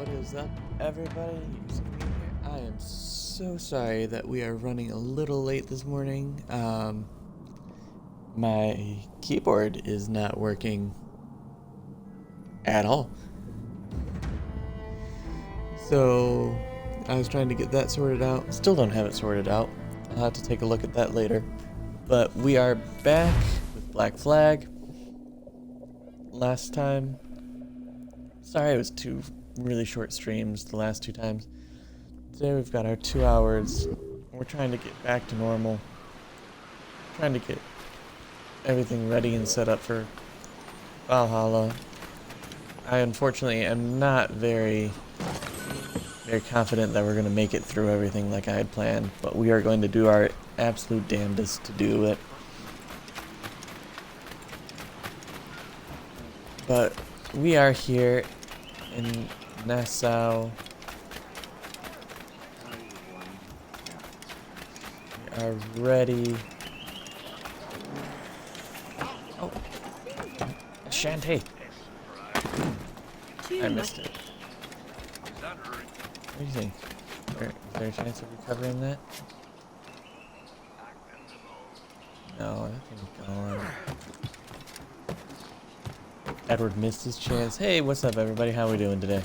What is up, everybody? I am so sorry that we are running a little late this morning. My keyboard is not working at all. So I was trying to get that sorted out. Still don't have it sorted out. I'll have to take a look at that later. But we are back with Black Flag. Last time, sorry it was two really short streams the last two times. Today we've got our 2 hours. We're trying to get back to normal. Trying to get everything ready and set up for Valhalla. I unfortunately am not very confident that we're going to make it through everything like I had planned, but we are going to do our absolute damnedest to do it. But we are here in Nassau. We are ready. Oh, Shanty. I missed it. What do you think? Is there a chance of recovering that? No, that thing's gone. Edward missed his chance. Hey, what's up, everybody? How are we doing today?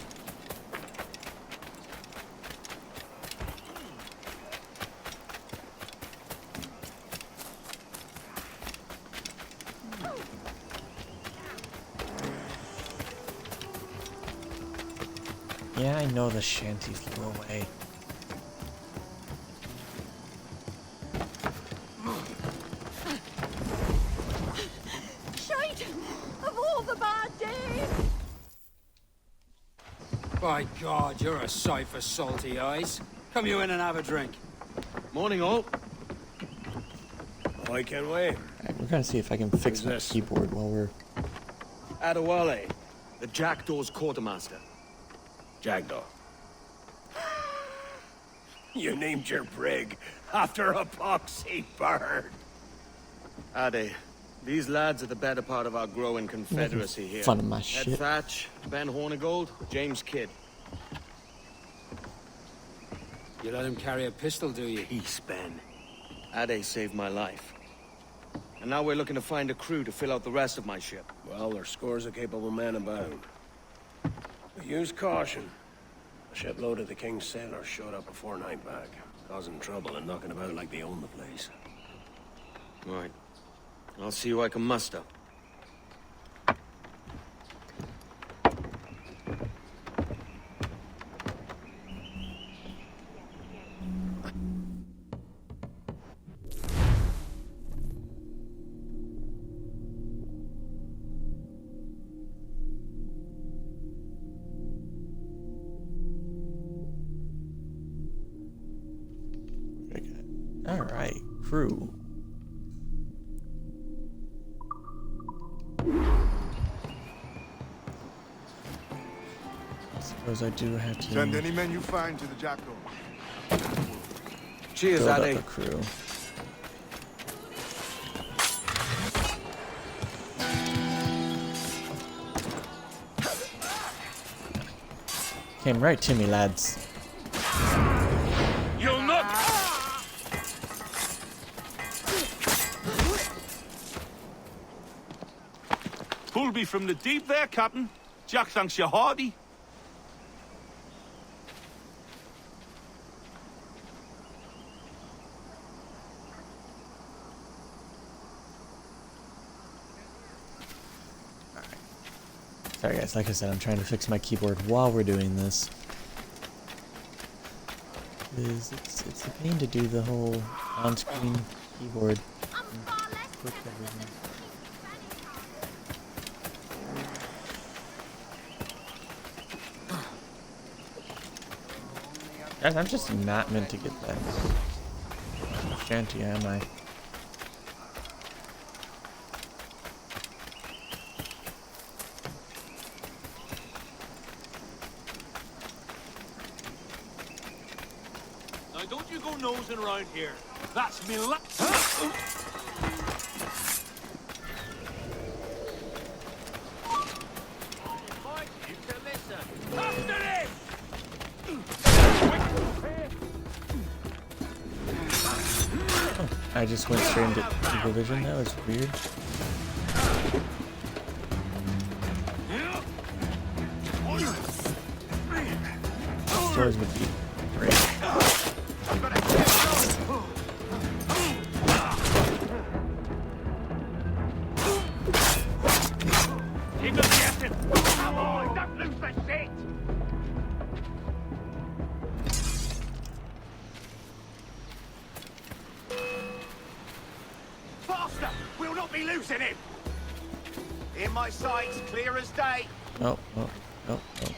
Yeah, I know the shanty flew away. Shite! Of all the bad days! By God, you're a sight for salty eyes. Come you in and have a drink. Morning, all. I can wait. Alright, we're gonna see if I can fix my keyboard while we're... Adewale, the Jackdaw's quartermaster. Jackdaw. You named your brig after a poxy bird. Ade, these lads are the better part of our growing confederacy here. Fun of my Ed shit. Thatch, Ben Hornigold, James Kidd. You let him carry a pistol, do you? Peace, Ben. Ade saved my life. And now we're looking to find a crew to fill out the rest of my ship. Well, there's scores of capable men abound. But use caution. A shipload of the King's sailors showed up before night back, causing trouble and knocking about like they own the place. Right. I'll see who I can muster. Alright, crew. I suppose I do have to Send any men you find to the Jackdaw. Cheers, build up Ade. a crew. Came right to me, lads. You'll not! Pulby from the deep there, Captain. Jack thanks you hearty. Sorry guys, like I said, I'm trying to fix my keyboard while we're doing this. It's a pain to do the whole on-screen keyboard. Click everything. Guys, I'm just not meant to get that shanty, am I? Now don't you go nosing around here. That's me You can listen. After this! I just went straight into Eagle Vision. That was weird. Stores would be great. Keep them guessing. Come on, don't lose the shit. Faster! We'll not be losing him. In my sights, clear as day. Oh, oh, oh, oh.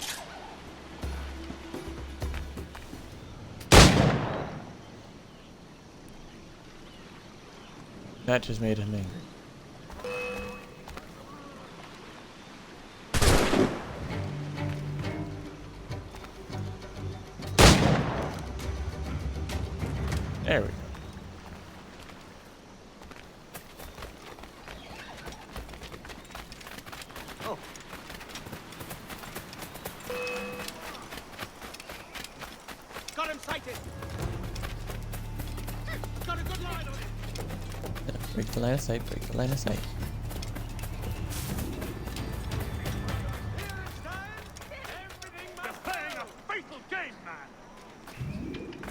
That just made him angry. There we go. Got him sighted. Got a good line on him. Break the line of sight, break the line of sight. You're playing a fatal game, man.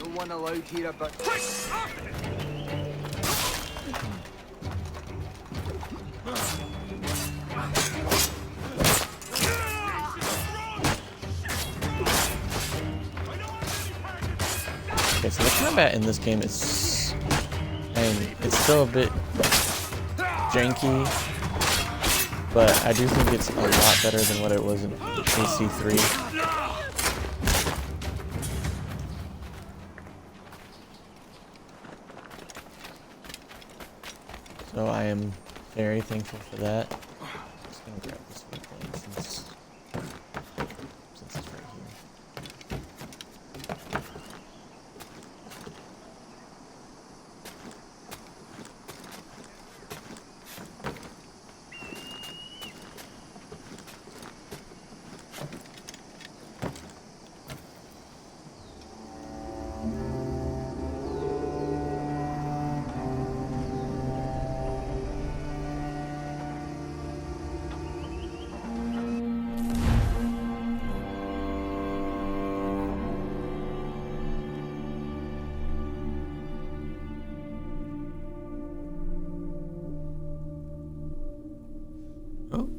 No one allowed here but... Quick, after him. Okay, so the combat in this game is, and it's still a bit janky, but I do think it's a lot better than what it was in AC3. So I am very thankful for that. I'm just gonna grab this weapon since it's right here.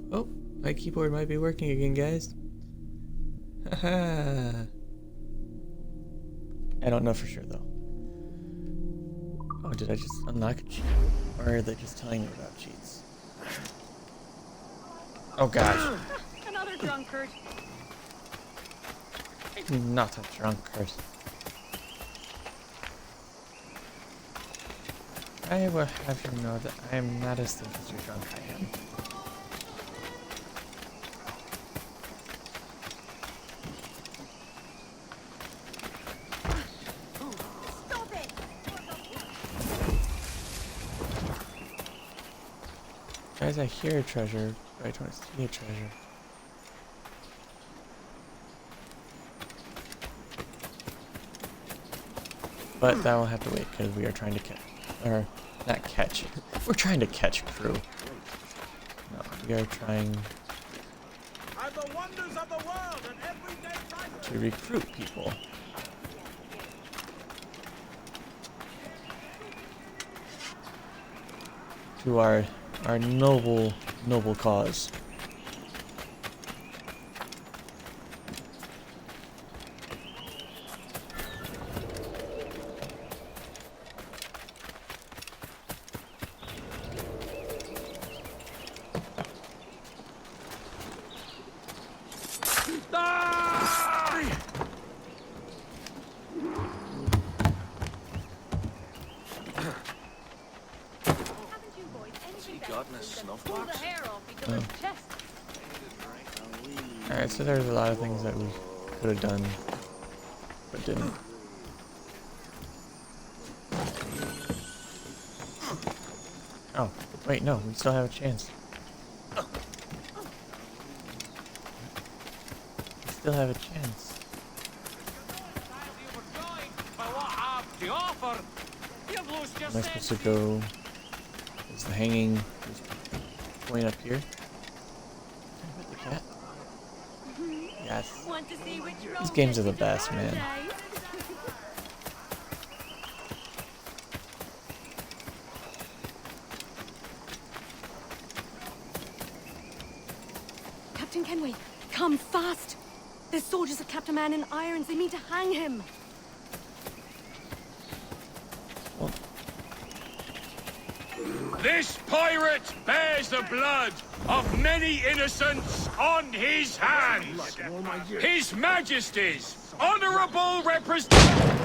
Oh, my keyboard might be working again, guys. Haha. I don't know for sure though. Oh, did I just unlock a cheat? Or are they just telling me about cheats? Oh gosh. Another drunkard. Not a drunkard. I will have you know that I am not as thick as you drunk I am. Stop it! Guys, I hear a treasure, but I don't see a treasure. But that will have to wait because we are trying to catch, or not catch. We're trying to catch crew. No, we are trying And the wonders of the world and everyday life. to recruit people. To our noble cause. Haven't you boys anything better gotten a to do than snuff pull the box? hair off each other's chest? Alright, so there's a lot of things that we could have done, but didn't. Oh, wait, no, we still have a chance. We still have a chance. By what I have to offer. Am I supposed to go? Is the hanging point up here? Can I pet the cat? Yes. Want to see which These games are the best, man. Captain Kenway, come fast! There's soldiers of Captain Man in irons. They mean to hang him. This pirate bears the blood of many innocents on his hands. His Majesty's honorable representative.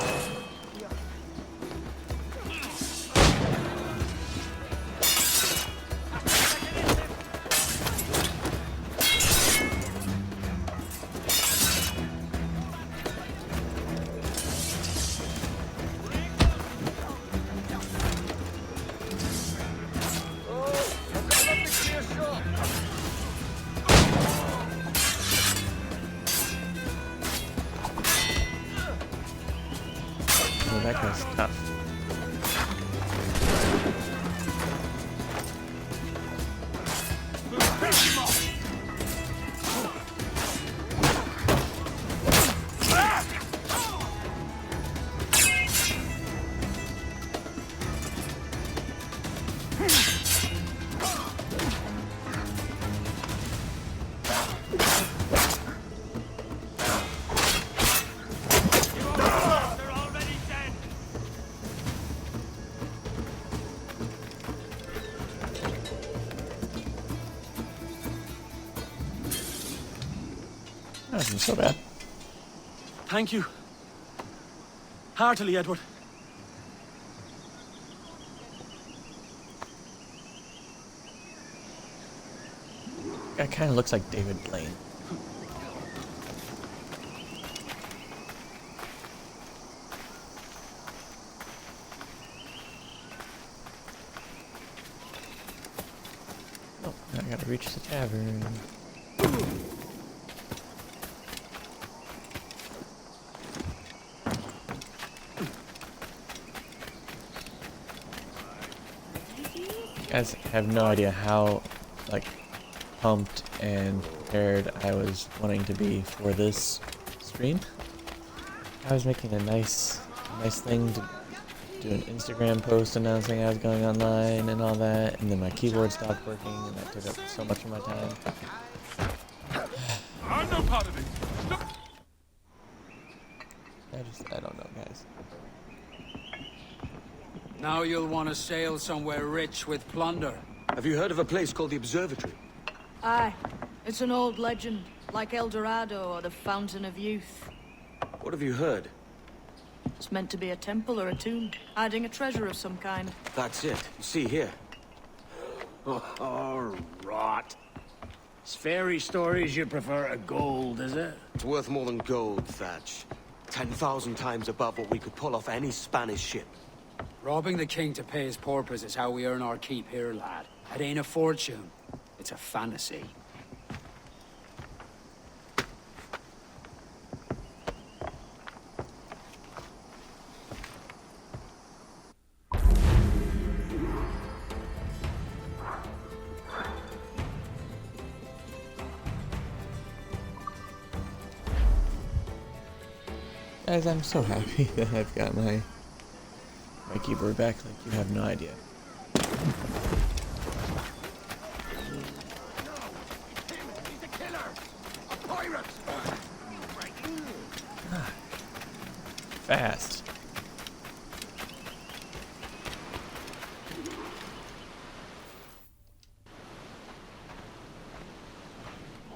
Oh, that guy's tough. That wasn't so bad. Thank you. Heartily, Edward. Guy kind of looks like David Blaine. Oh, now I gotta reach the tavern. You guys have no idea how, like, pumped and prepared I was wanting to be for this stream. I was making a nice thing to do an Instagram post announcing I was going online and all that, and then my keyboard stopped working, and that took up so much of my time. I'm no part of it. I don't know, guys. Now you'll want to sail somewhere rich with plunder. Have you heard of a place called the Observatory? Aye. It's an old legend, like El Dorado or the Fountain of Youth. What have you heard? It's meant to be a temple or a tomb, hiding a treasure of some kind. That's it. You see here. Oh, rot. It's fairy stories you prefer to gold, is it? It's worth more than gold, Thatch. 10,000 times above what we could pull off any Spanish ship. Robbing the king to pay his porpoise is how we earn our keep here, lad. It ain't a fortune. It's a fantasy. Guys, I'm so happy that I've got my keyboard back, like you have no idea. Fast.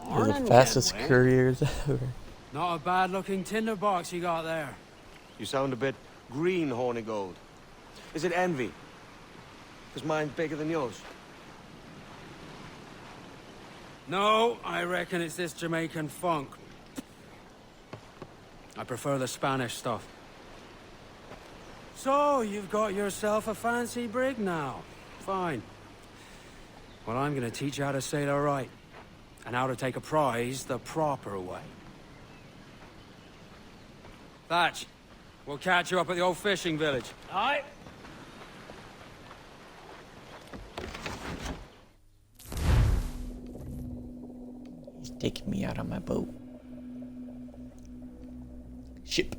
You're the fastest couriers ever. Not a bad-looking tinderbox you got there. You sound a bit green, Hornigold. Is it envy? Because mine's bigger than yours. No, I reckon it's this Jamaican funk. I prefer the Spanish stuff. So, you've got yourself a fancy brig now. Fine. Well, I'm gonna teach you how to sail her right. And how to take a prize the proper way. Thatch, we'll catch you up at the old fishing village. Aye. Take me out on my boat. Ship.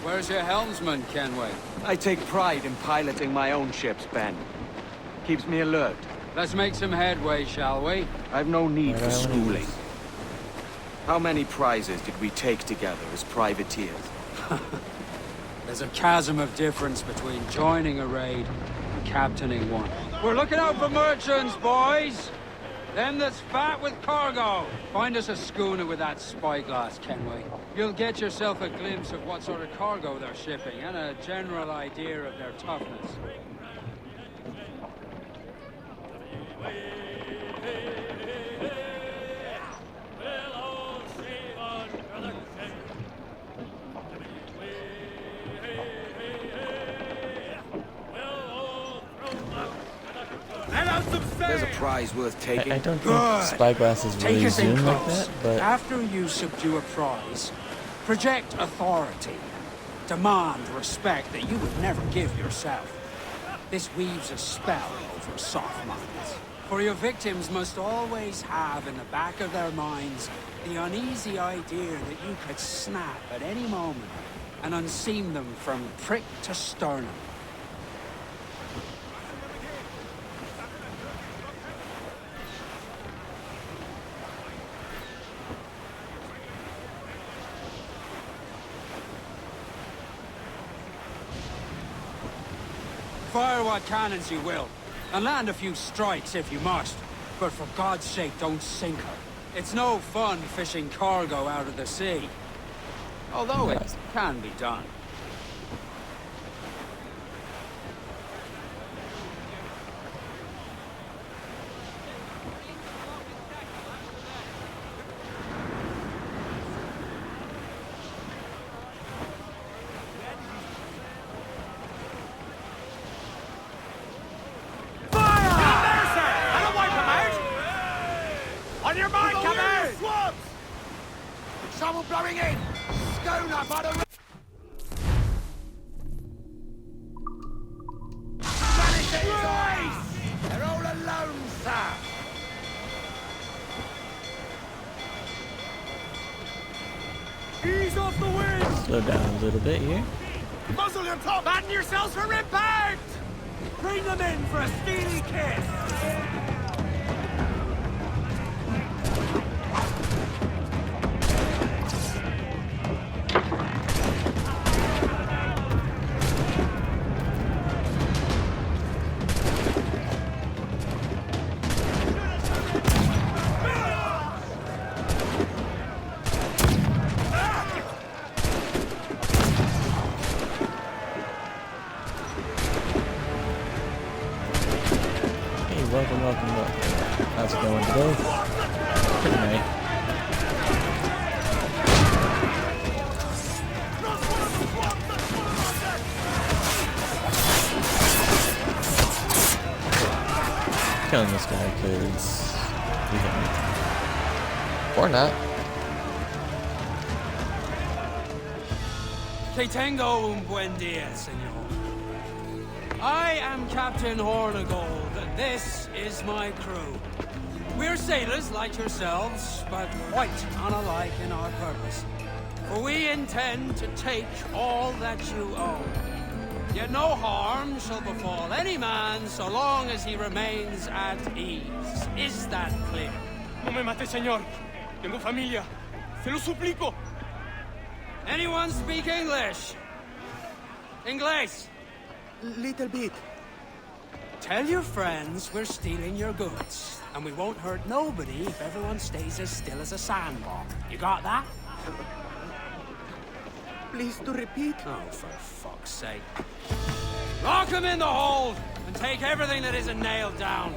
Where's your helmsman, Kenway? I take pride in piloting my own ships, Ben. Keeps me alert. Let's make some headway, shall we? I've no need for Right on. schooling. How many prizes did we take together as privateers? There's a chasm of difference between joining a raid and captaining one. We're looking out for merchants, boys! Them that's fat with cargo. Find us a schooner with that spyglass, Kenway. You'll get yourself a glimpse of what sort of cargo they're shipping and a general idea of their toughness. There's a prize worth taking. I don't think spyglasses really Take us in zoom like close. that, but After you subdue a prize, project authority. Demand respect that you would never give yourself. This weaves a spell over soft minds. For your victims must always have in the back of their minds the uneasy idea that you could snap at any moment and unseam them from prick to sternum. Fire what cannons you will, and land a few strikes if you must. But for God's sake, don't sink her. It's no fun fishing cargo out of the sea. Although it can be done. On your mark, come out! Swamps! Trouble blowing in! Schooner by the... Spanish boys! They're all alone, sir! Ease off the wind! slow down a little bit here. Muzzle your top! Batten yourselves for impact! Bring them in for a steely kiss! Welcome. How's it going today? Pretty nice. Killing this guy because he hit me. Or not. Que tengo un buen día, señor. I am Captain Hornigold. This is my crew. We're sailors like yourselves, but quite unalike in our purpose. For we intend to take all that you own. Yet no harm shall befall any man so long as he remains at ease. Is that clear? No me mate, señor. Tengo familia. Se lo suplico. Anyone speak English? English? Little bit. Tell your friends we're stealing your goods, and we won't hurt nobody if everyone stays as still as a sandbar. You got that? Please to repeat. Oh, for fuck's sake. Lock him in the hold, and take everything that isn't nailed down.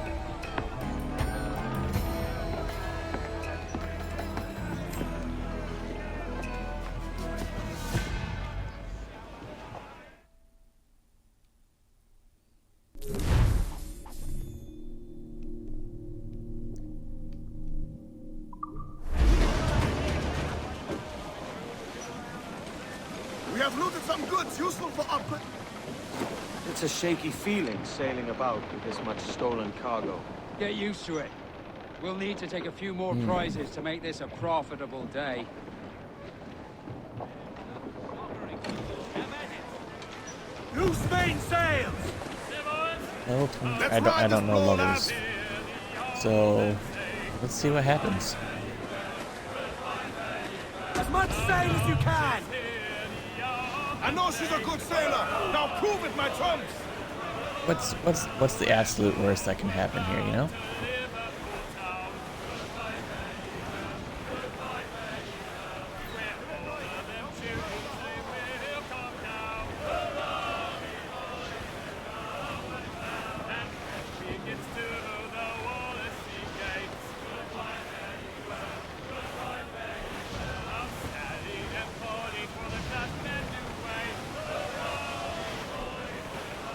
We have looted some goods useful for upgrade. It's a shaky feeling sailing about with this much stolen cargo. Get used to it. We'll need to take a few more prizes to make this a profitable day. Loose main sails! Level 20. I don't know levels. So let's see what happens. As much sail as you can! I know she's a good sailor. Now prove it, my trumps. What's the absolute worst that can happen here, you know?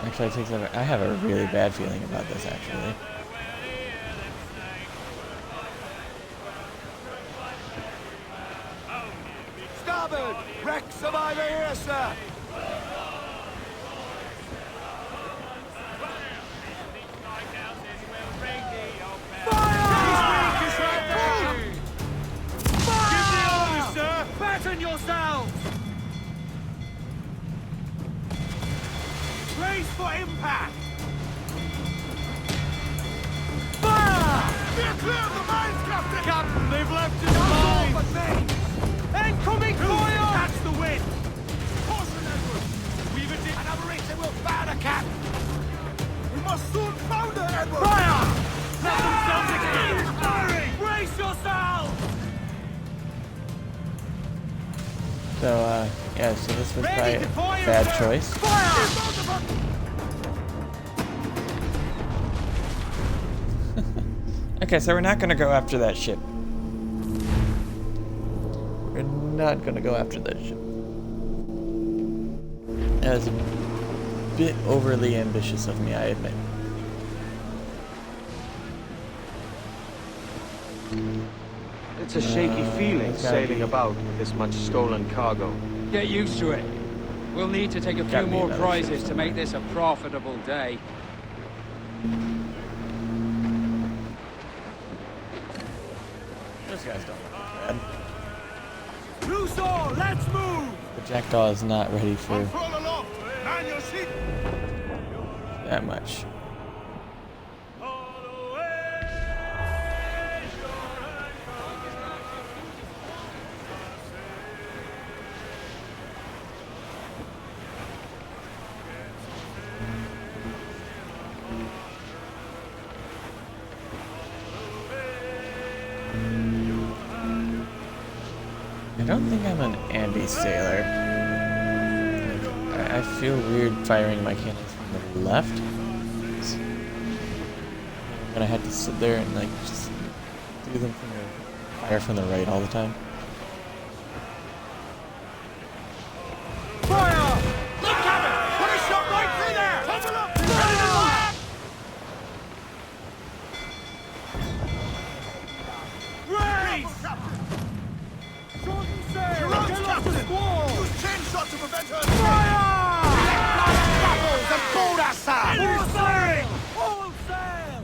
Actually, I have a really bad feeling about this, actually. Starboard! Wreck survivor here, sir! Fire! Batten yourselves! Brace for impact! Fire! They're clear of the mines, Captain! Captain, they've left his mines! But mains! Incoming fire! Catch the wind! Caution, Edward! We've an aberration will founder, Cap! We must soon founder, Edward! Fire! Let themselves again! Firing! Brace yourselves! So, yeah, so this was probably a bad choice. Okay, so we're not gonna go after that ship. We're not gonna go after that ship. That was a bit overly ambitious of me, I admit. It's a shaky feeling sailing about with this much stolen cargo. Get used to it. We'll need to take a few more prizes to make this a profitable day. Those guys don't look bad. Loose all! Let's move! The Jackdaw is not ready for Control aloft! Man your sheet! that much. I don't think I'm an ambi sailor. I feel weird firing my cannons from the left. But I had to sit there and like just do them from the fire from the right all the time. Fire! Look, Captain! Put a shot right through there! Tumble up! Ready to fire! Raise! Shorten sail! You're out, Get off the Captain! squall! Use chain shot to prevent her! Fire! Grappled and board us up! All sail! All sail!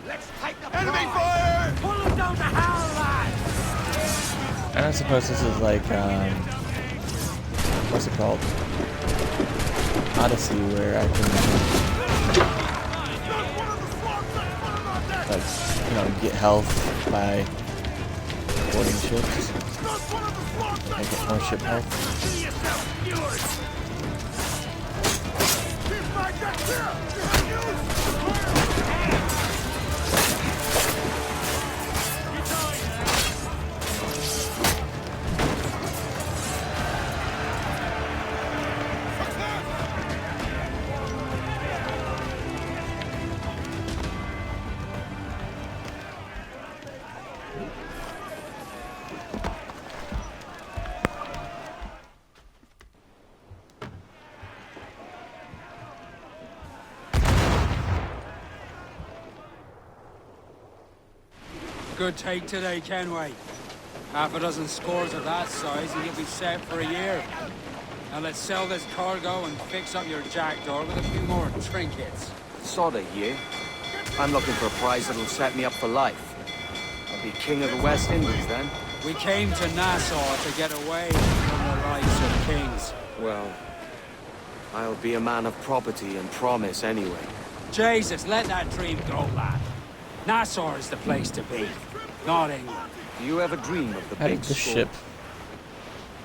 Let's take the Enemy prize! fire! Pull them down to hell, lads! I don't suppose this is like what's it called? Odyssey, where I can like, you know, get health by boarding ships. I get more ship health. See yourself cured! Keep my deck clear! Good take today, Kenway. Half a dozen scores of that size and you'll be set for a year. Now let's sell this cargo and fix up your jackdaw with a few more trinkets. Sorta, yeah. I'm looking for a prize that'll set me up for life. I'll be king of the West Indies then. We came to Nassau to get away from the likes of kings. Well, I'll be a man of property and promise anyway. Jesus, let that dream go, lad. Nassau is the place to be, not England. Do you ever dream of the How big did this score? ship?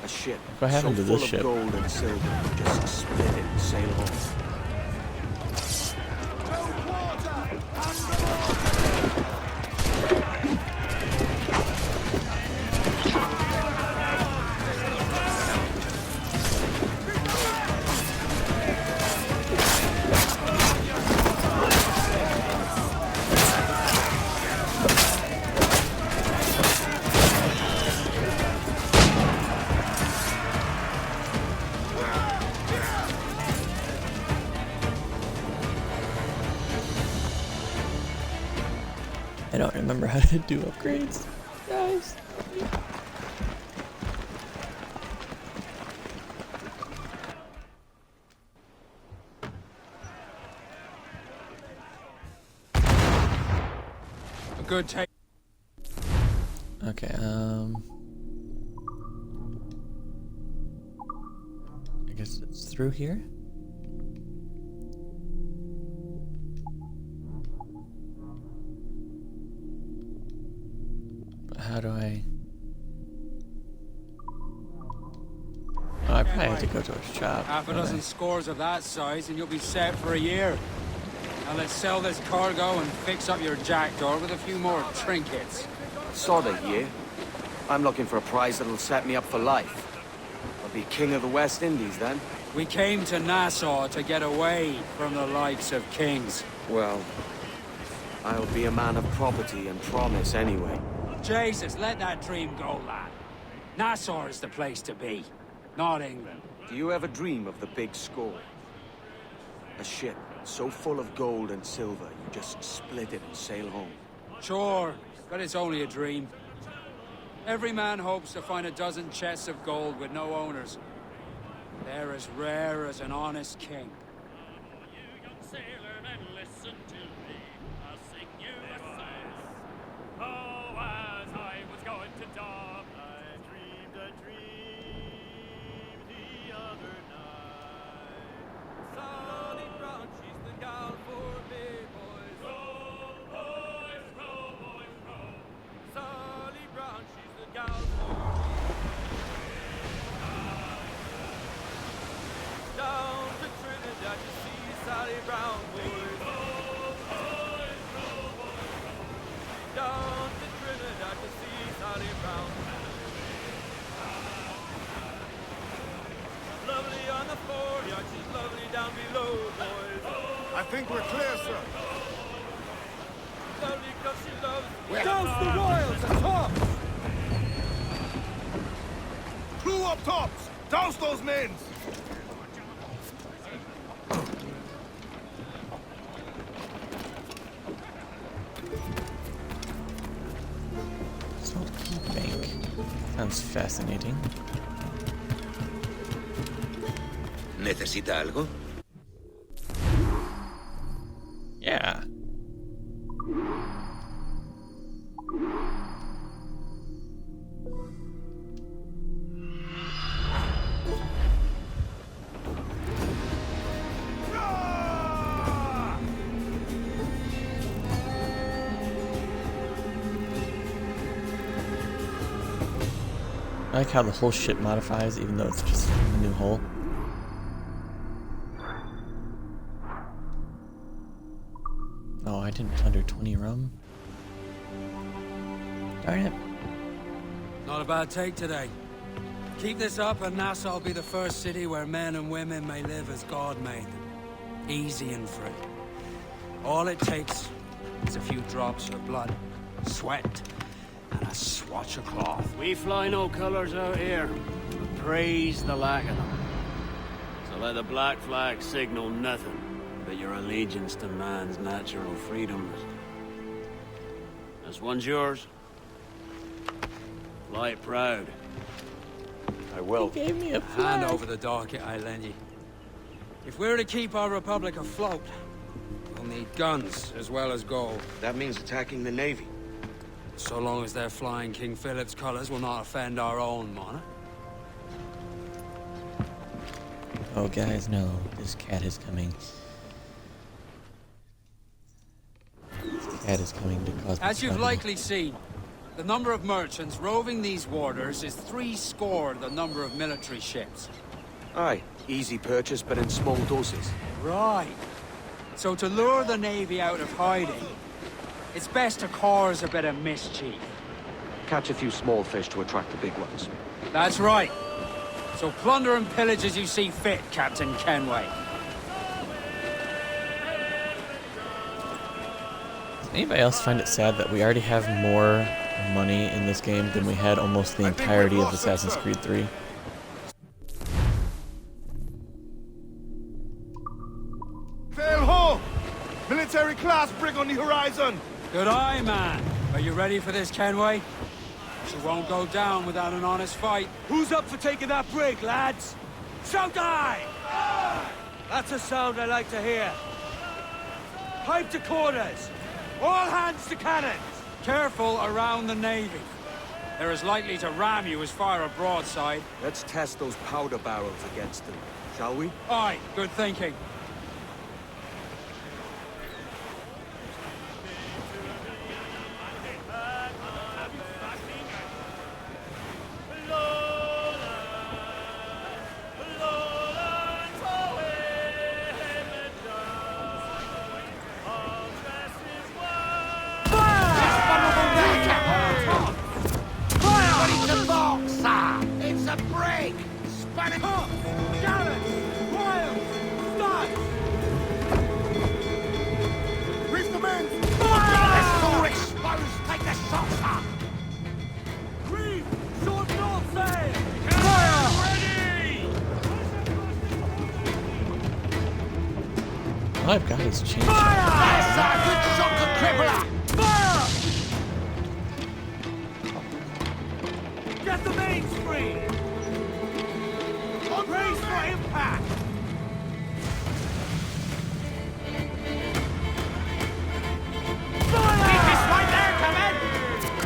A ship What happened so to full this of ship? gold and silver, you just split it and sail home. I don't remember how to do upgrades, guys. A good take. Okay, I guess it's through here? But how do I... Oh, I probably have to go to a shop. Half a don't I? dozen scores of that size and you'll be set for a year. Now let's sell this cargo and fix up your jackdaw with a few more trinkets. Sorta, yeah. I'm looking for a prize that'll set me up for life. I'll be king of the West Indies then. We came to Nassau to get away from the likes of kings. Well, I'll be a man of property and promise anyway. Jesus, let that dream go, lad. Nassau is the place to be, not England. Do you ever dream of the big score? A ship so full of gold and silver, you just split it and sail home. Sure, but it's only a dream. Every man hopes to find a dozen chests of gold with no owners. They're as rare as an honest king. You young sailor, then listen to me. I'll sing you a song. Oh, as I was going to Dublin, I dreamed a dream the other night. Solid Brown, she's the gal for me, boys. Row, boys, row, boys, row. Solid Brown, she's the gal for me. Down to Trinidad to see Sally Brown, boys. Down to Trinidad to see Sally Brown. Lovely on the foreyard, she's lovely down below, boys. I think we're clear, sir. Lovely 'cause she loves me. Douse the royals and tops! Crew up tops! Douse those men! Salt Bank. Sounds fascinating. ¿Necesita algo? Yeah. I like how the whole ship modifies even though it's just a new hull. Oh, I didn't plunder 20 rum. Darn it. Not a bad take today. Keep this up and Nassau will be the first city where men and women may live as God made them. Easy and free. All it takes is a few drops of blood, sweat, and a swatch of cloth. We fly no colors out here. Praise the lack of them. So let the black flag signal nothing but your allegiance to man's natural freedoms. This one's yours. Fly it proud. I will. Gave me a Hand flag. over the docket I lend you. If we're to keep our republic afloat, we'll need guns as well as gold. That means attacking the Navy. So long as they're flying King Philip's colors will not offend our own monarch. Oh, guys, no. This cat is coming. This cat is coming to cause As you've trouble. likely seen, the number of merchants roving these waters is 70 the number of military ships. Aye, easy purchase, but in small doses. Right. So to lure the Navy out of hiding, it's best to cause a bit of mischief. Catch a few small fish to attract the big ones. That's right. So plunder and pillage as you see fit, Captain Kenway. Does anybody else find it sad that we already have more money in this game than we had almost the entirety of Assassin's Creed 3? Sail ho! Military class brig on the horizon! Good eye, man. Are you ready for this, Kenway? She won't go down without an honest fight. Who's up for taking that brig, lads? Shout aye! That's a sound I like to hear. Pipe to quarters! All hands to cannons! Careful around the Navy. They're as likely to ram you as fire a broadside. Let's test those powder barrels against them, shall we? Aye, good thinking. It's a break! Spanish! Gallants! Royals! Studs! Reef the men! It's all exposed! Take the shots up! Reef! Short north sail! Fire! All I've got is chainsaw. That's a good shot to crippler! Fire! Get the mains free! Brace for impact! Fire! Keep this right there, come in!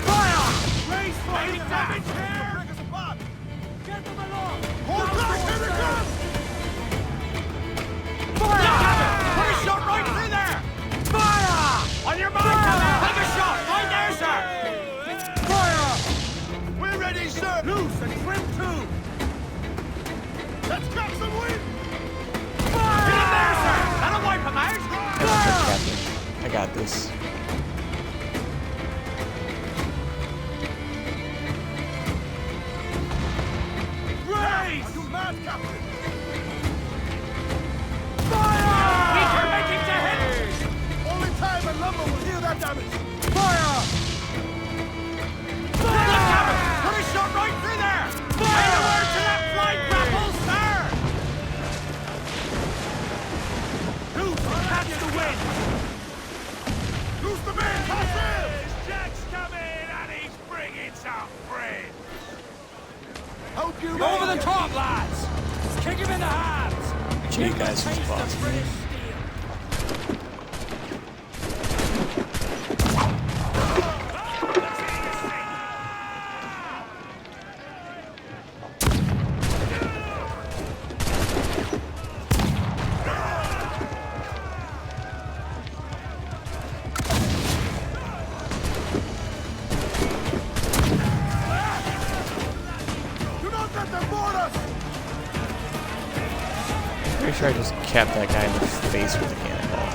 Fire! Brace for Damage impact! here! Get them along! Hold back, here they come! Fire! Put a shot right through there! Fire! On your mark! Take a shot! Right there, sir! Fire! We're ready, sir! Loose and trim too! Let's catch some wind! Fire! Get him there, sir! That'll wipe him out! Captain, I got this. Brace! Are you mad, Captain? Fire! Weaker making to hit! Only time and lumber will heal that damage. Fire! Fire! Put a shot right through there! Say a word to that flying grapple, sir! Loose and catch the wind! Loose the men! Pass in! Jack's coming and he's bringing some friends! Hope you Over the top, lads! Kick him in the hands! Gee, you guys, this boss. Do not let them board us! Pretty sure I just capped that guy in the face with a cannonball.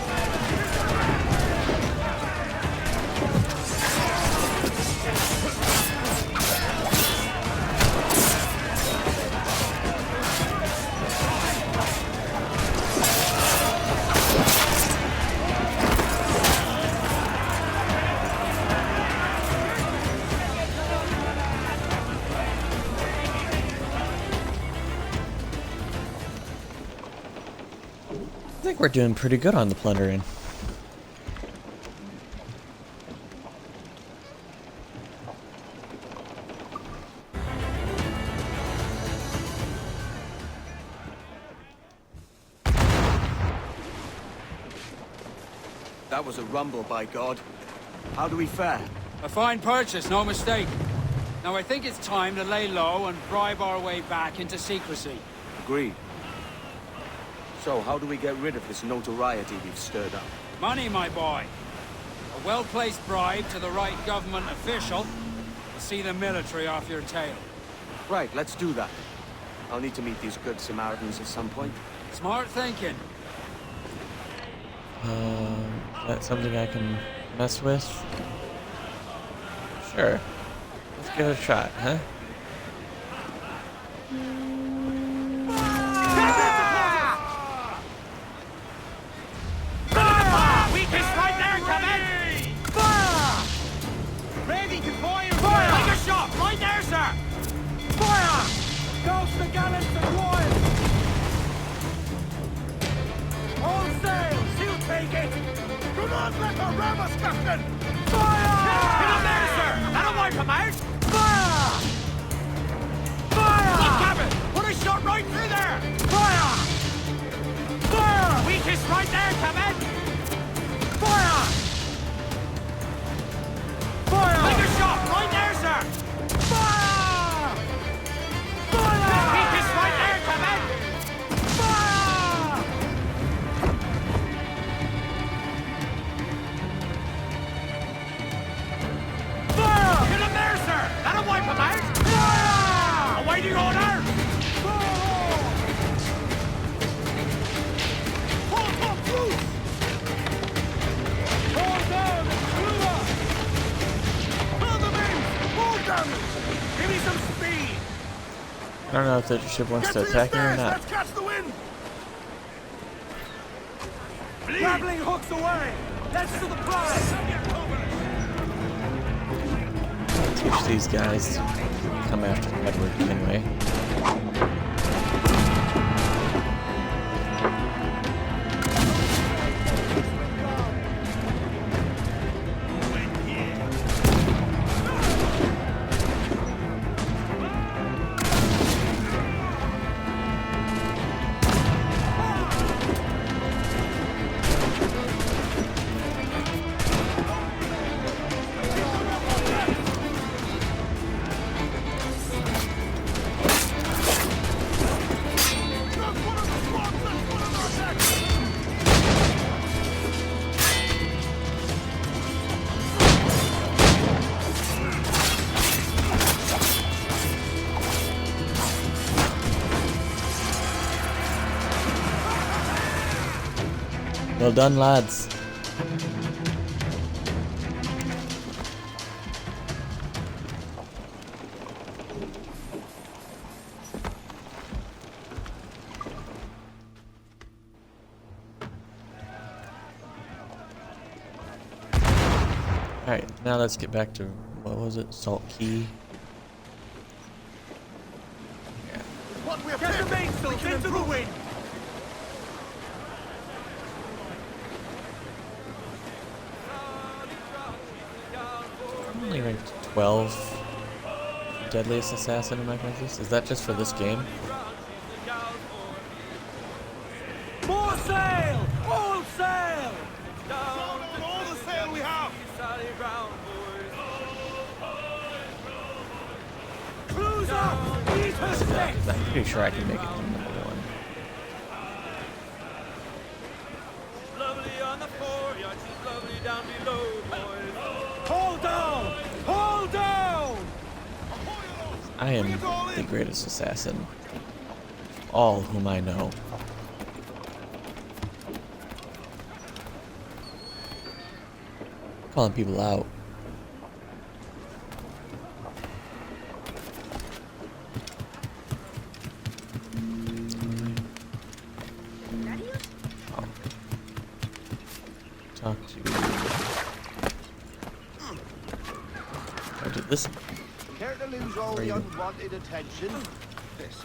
I think we're doing pretty good on the plundering. That was a rumble, by God. How do we fare? A fine purchase, no mistake. Now I think it's time to lay low and bribe our way back into secrecy. Agreed. So, how do we get rid of this notoriety we've stirred up? Money, my boy. A well-placed bribe to the right government official will see the military off your tail. Right, let's do that. I'll need to meet these good Samaritans at some point. Smart thinking. Is that something I can mess with? Sure. Let's give it a shot, huh? Weakest right there, Kevin! Fire! Ready to fire! Fire! Take a shot! Right there, sir! Fire! Ghost the gallants and royal! All sails! You take it! Do not let her ram us, Captain! Fire! Get up there, sir! That'll wipe him out! Fire! Fire! Look, Captain! Put a shot right through there! Fire! Fire! Weakest right there, Captain! Fire! Fire! Take a shot! Right there, sir! Fire! Fire! Weakest right there, Kevin! Fire! Fire! Get him there, sir! That'll wipe him out! Fire! Awaiting order! Hold up, loose! Hold down and screw up! Pull them in! Hold them! Give me some speed! I don't know if the ship wants to attack me or not. Let's catch the wind! Grappling hooks away! That's to the prize! Teach these guys to come after Edward anyway. Well done, lads. Alright, now let's get back to, what was it, Salt Key? What we're get the mainsails into the wind! I'm only ranked 12 Deadliest Assassin in my princess. Is that just for this game? More sail! All sail! Down all the sail we have! Cruise up! Eat her sticks! I'm pretty sure I can make it to number 1. Lovely on the foreyard, she's lovely down below, boys. Hold down! Hold down! I am the greatest assassin. All whom I know. Calling people out. Oh. Talk to. Oh, did this? Care to lose all the unwanted attention? This.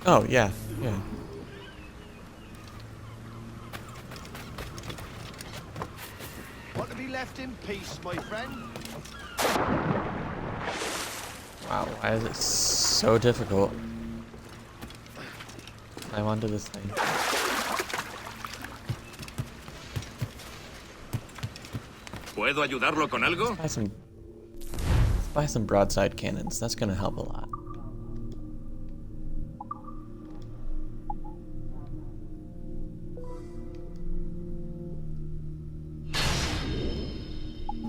Oh yeah, yeah. Want to be left in peace, my friend? Wow, why is it so difficult? Climb onto this thing. ¿Puedo ayudarlo con algo? Let's buy some broadside cannons. That's gonna help a lot.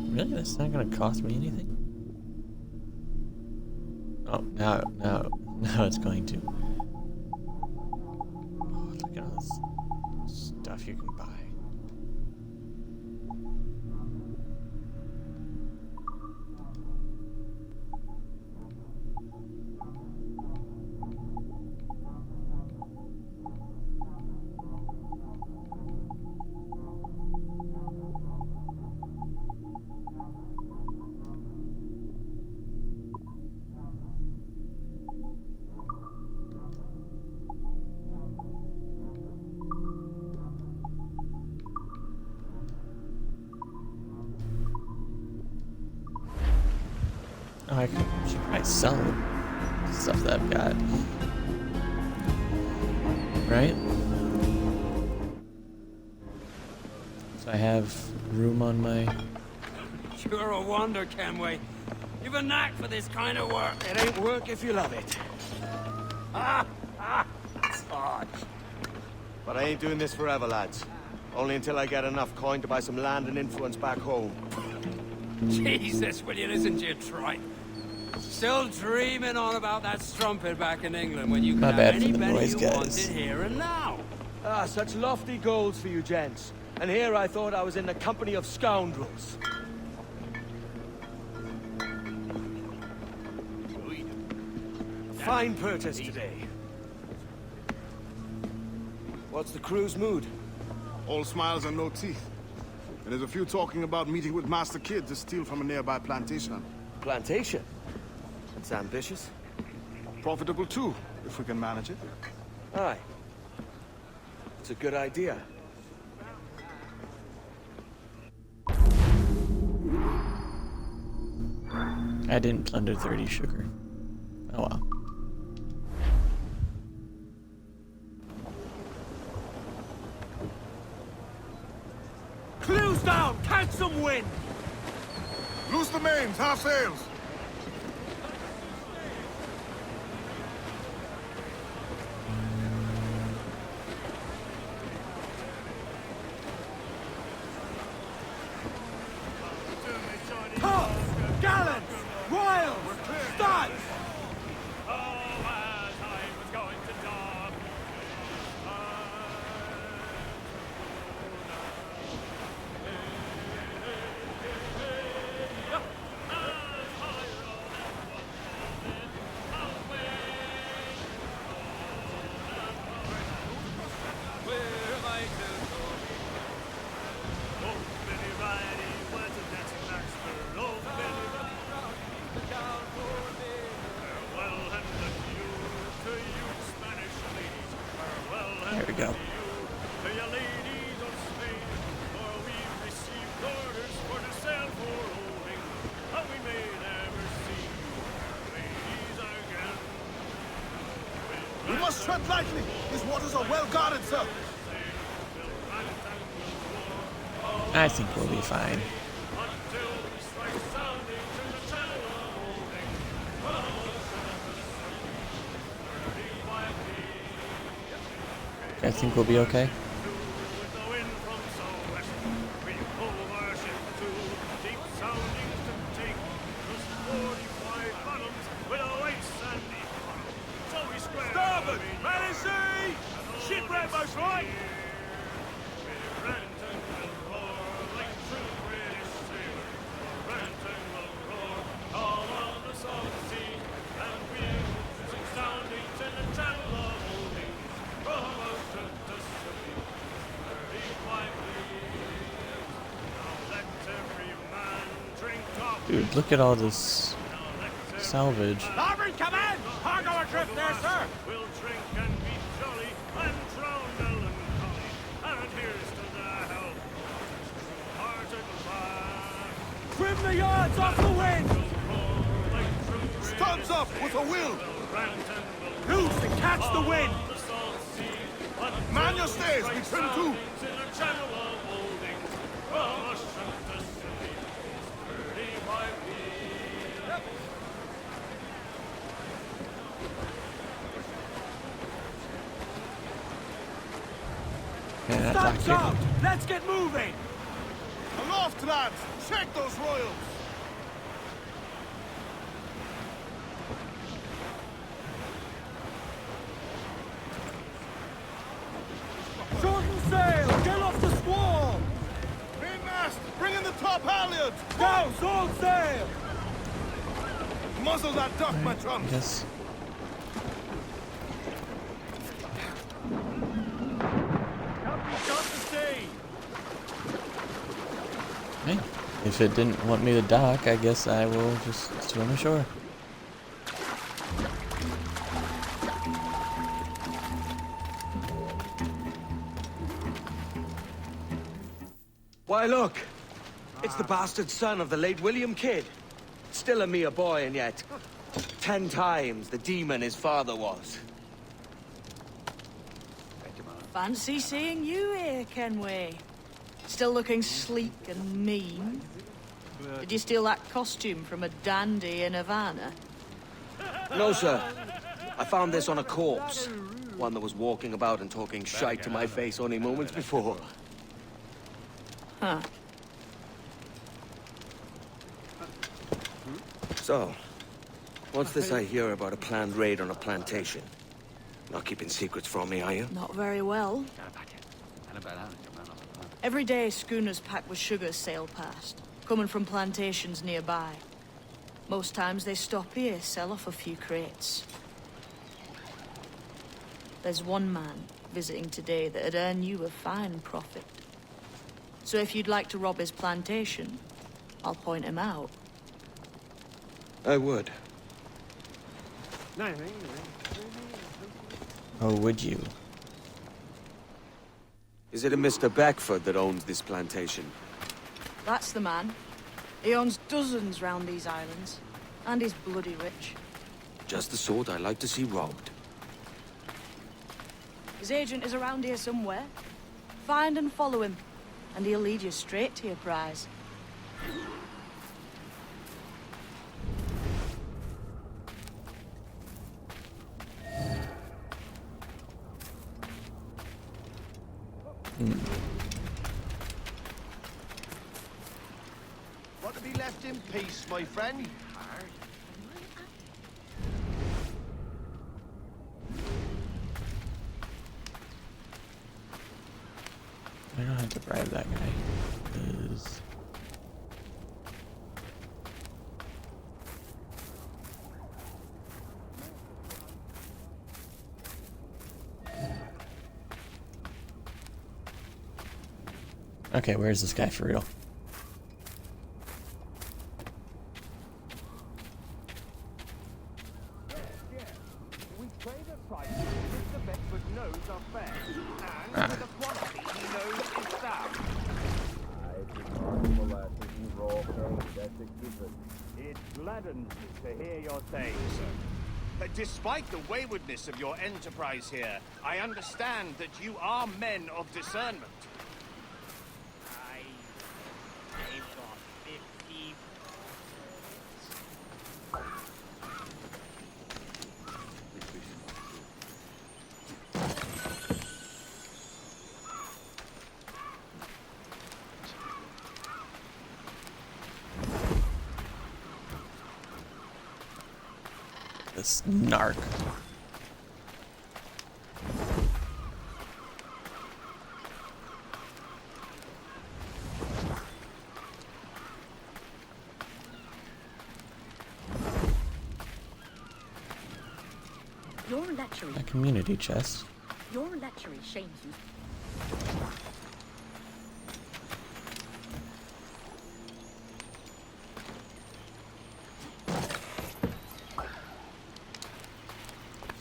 Really? That's not gonna cost me anything? Oh, now it's going to. Oh, look at all this stuff you can buy. Oh, I should probably sell the stuff that I've got. Right? So I have room on my... You're a wonder, Kenway. You've a knack for this kind of work. It ain't work if you love it. Fudge. But I ain't doing this forever, lads. Only until I get enough coin to buy some land and influence back home. Jesus, will you listen to your tripe? Still dreaming on about that strumpet back in England when you could Not have bad for any the penny boys, you guys. wanted here and now. Ah, such lofty goals for you gents. And here I thought I was in the company of scoundrels. Fine purchase today. What's the crew's mood? All smiles and no teeth. And there's a few talking about meeting with Master Kid to steal from a nearby plantation. Plantation? It's ambitious. Profitable too, if we can manage it. Aye. It's a good idea. I didn't plunder 30 sugar. Oh well. Clews down! Catch some wind! Loose the mains, half sails! Tough! Gallant! Royals! Studs! There we go. We must tread lightly! These waters are well guarded, sir! I think we'll be fine. I think we'll be okay. Starboard! Man sea! Shipwreck most right! Dude, look at all this salvage. Larboard, come in! Cargo adrift there, sir! We'll drink and be jolly and drown melancholy. And here's to the health. Hearted laugh. Trim the yards off the wind! Studs up with a will! Loose and catch the wind! Man your stays, we trim too! In a channel of holdings, from ocean to sea. not dock Stand here? out! Let's get moving! Aloft, lads! Check those royals! Shorten sail! Get off the squall! Mainmast! Bring in the top halyards! Down, all sail! Muzzle that duck, my trumps! Yes. Company's got to sea! Hey, if it didn't want me to dock, I guess I will just swim ashore. Why, look! It's the bastard son of the late William Kidd. Still a mere boy, and yet 10 times the demon his father was. Fancy seeing you here, Kenway. Still looking sleek and mean. Did you steal that costume from a dandy in Havana? No, sir. I found this on a corpse. One that was walking about and talking shite to my face only moments before. Huh. So, what's this I hear about a planned raid on a plantation? Not keeping secrets from me, are you? Not very well. Every day, schooners packed with sugar sail past, coming from plantations nearby. Most times they stop here, sell off a few crates. There's one man visiting today that'd earn you a fine profit. So if you'd like to rob his plantation, I'll point him out. I would. Oh, would you? Is it a Mr. Beckford that owns this plantation? That's the man. He owns dozens round these islands. And he's bloody rich. Just the sort I like to see robbed. His agent is around here somewhere. Find and follow him, and he'll lead you straight to your prize. Want to be left in peace, my friend? I don't have to bribe that guy. 'Cause okay, where's this guy for real? We trade at prices Mr. Beckford knows are fair, and for the quality he knows is sound. It gladdens me to hear your saying, sir. But despite the waywardness of your enterprise here, I understand that you are men of discernment. I've got 50. This narc. Your lechery. A community chest. Your lechery shames you.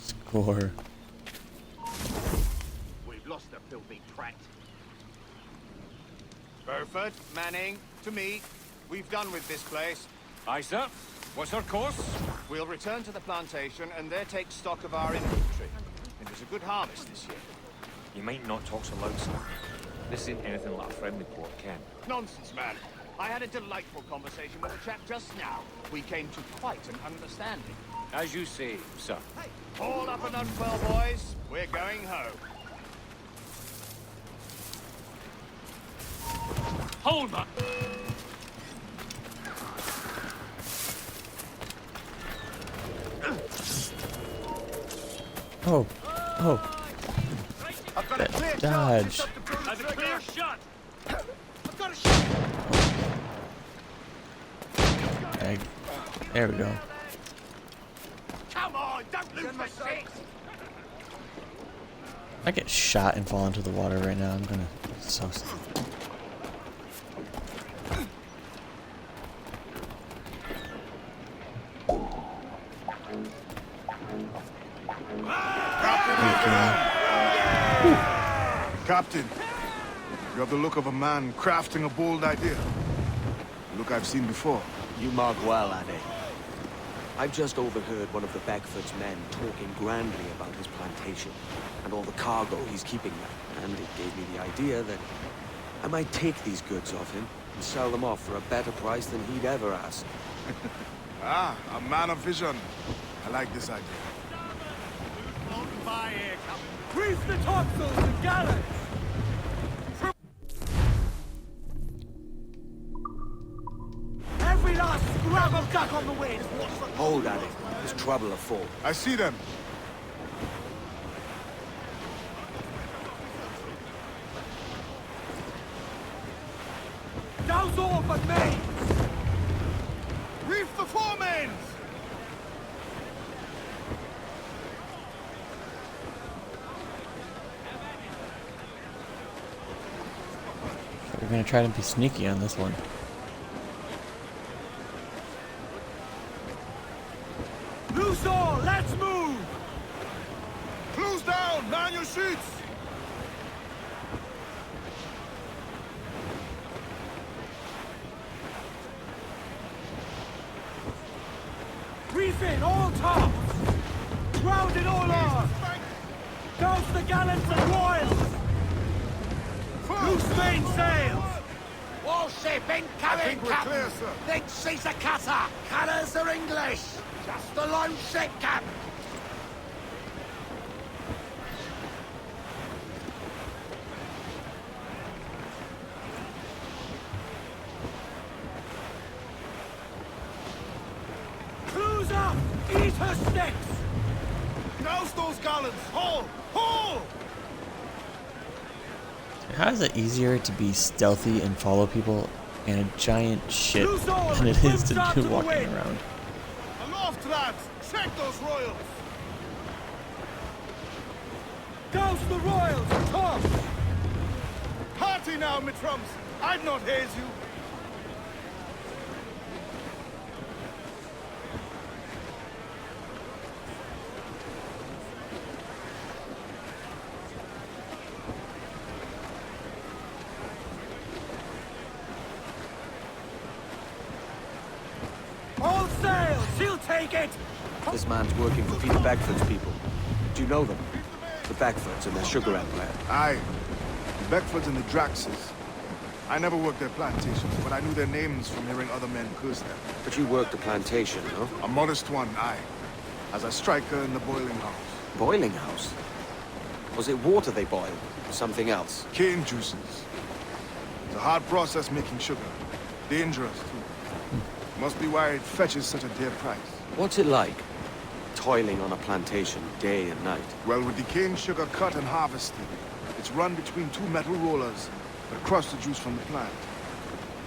Score. We've lost a filthy prat. Burford, Manning, to me. We've done with this place. Aye, sir. What's our course? We'll return to the plantation and there take stock of our inventory. It was a good harvest this year. You might not talk so loud, sir. This ain't anything like a friendly port, Ken. Nonsense, man. I had a delightful conversation with a chap just now. We came to quite an understanding. As you say, sir. All up and unwell, boys. We're going home. Hold on. Oh. Oh. That dodge. That's a clear shot. There we go. Come on, don't lose my shit. If I get shot and fall into the water right now, I'm gonna so sad. Captain, you have the look of a man crafting a bold idea. A look I've seen before. You mark well, Addy. I've just overheard one of the Beckford's men talking grandly about his plantation and all the cargo he's keeping there. And it gave me the idea that I might take these goods off him and sell them off for a better price than he'd ever ask. Ah, a man of vision. I like this idea. Grease the topsails and gallants! Every last scrap of duck on the wind! Hold, Addy. There's trouble afoot. I see them. Douse all but mains! Reef the foremains! We're gonna try to be sneaky on this one. Loose all, let's move! Close down, man your sheets! Reef in all tops! Ground in all arms! Douse the gallants and royals! Loose main sails! Warship incoming, Captain! Clear, sir. Think she's a cutter! Colours are English! Just a lone ship, Captain! Cruise up! Eat her sticks! Douse those gallants! Haul! Haul! How is it easier to be stealthy and follow people in a giant ship than it is to do walking around? Aloft, lads! Check those royals! Douse the royals, Tom! Party now, mitrums! I'd not haze you! All sails! She'll take it! This man's working for Peter Beckford's people. Do you know them? The Beckfords and their sugar empire. Aye. The Beckfords and the Draxes. I never worked their plantations, but I knew their names from hearing other men curse them. But you worked the plantation, no? A modest one, aye. As a striker in the boiling house. Boiling house? Was it water they boiled? Or something else? Cane juices. It's a hard process making sugar. Dangerous, too. Must be why it fetches such a dear price. What's it like? Toiling on a plantation day and night? Well, with the cane sugar cut and harvested, it's run between two metal rollers that crush the juice from the plant.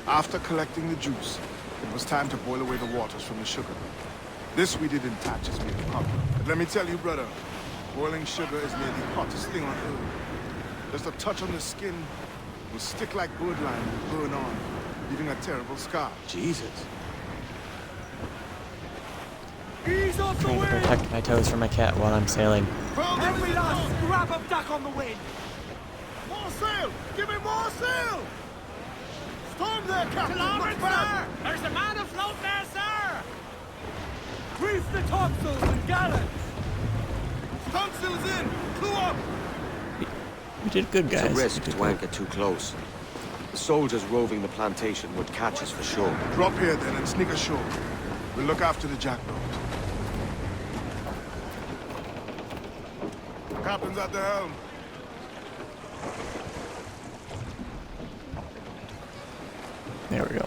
After collecting the juice, it was time to boil away the waters from the sugar. This we did in tatches made of copper. But let me tell you, brother, boiling sugar is near the hottest thing on earth. Just a touch on the skin will stick like birdlime and burn on, leaving a terrible scar. Jesus. Ease off the Trying to wind! protect my toes from my cat while I'm sailing. Every last scrap of duck on the wind! More sail! Give me more sail! Storm there, Captain! Look back! There's a man afloat there, sir! Reef the topsails and gallants! Stunsails in! Clew up! We did good, guys. It's a risk We did to good. anchor too close. The soldiers roving the plantation would catch us for sure. Drop here then and sneak ashore. We'll look after the jackboat. Captain's at the helm. There we go.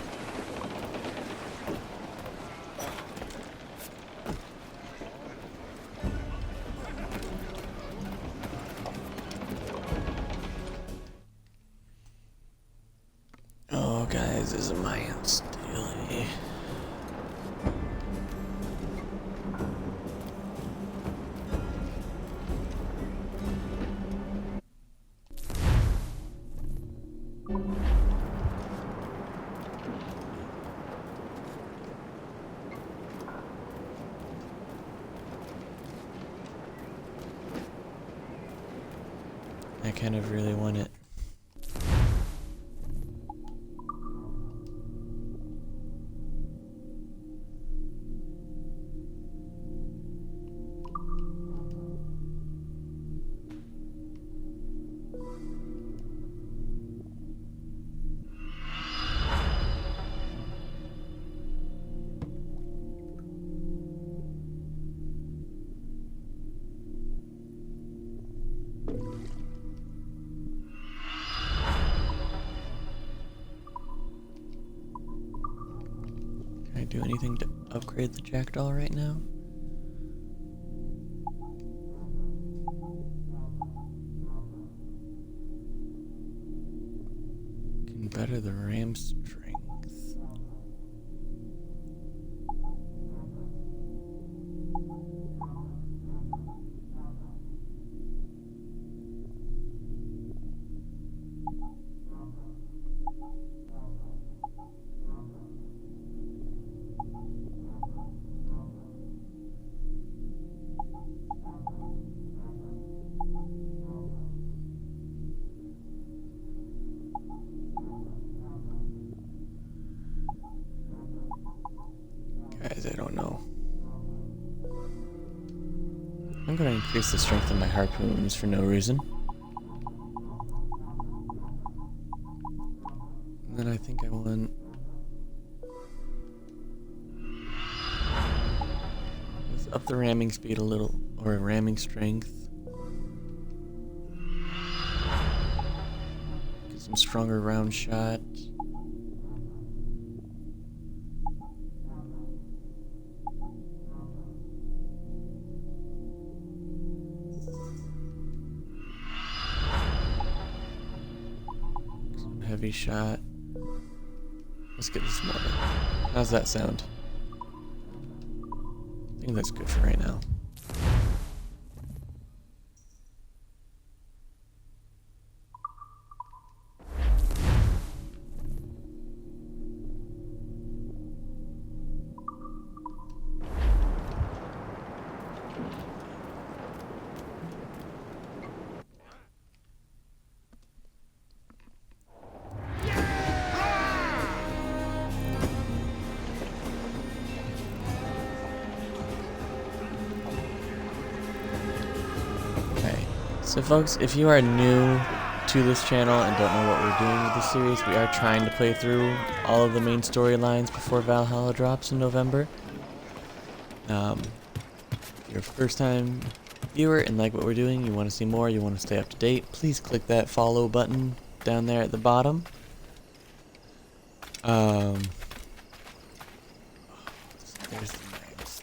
Oh, guys, this is my Steely. I kind of really want it. Can I do anything to upgrade the Jackdaw right now? Can better the ram strength. Guys, I don't know. I'm going to increase the strength of my harpoons for no reason. And then I think I want... let's up the ramming speed a little, or ramming strength. Get some stronger round shot. Heavy shot. Let's get this mortar. How's that sound? I think that's good for right now. So folks, if you are new to this channel and don't know what we're doing with this series, we are trying to play through all of the main storylines before Valhalla drops in November. If you're a first time viewer and like what we're doing, you want to see more, you want to stay up to date, please click that follow button down there at the bottom. There's the next.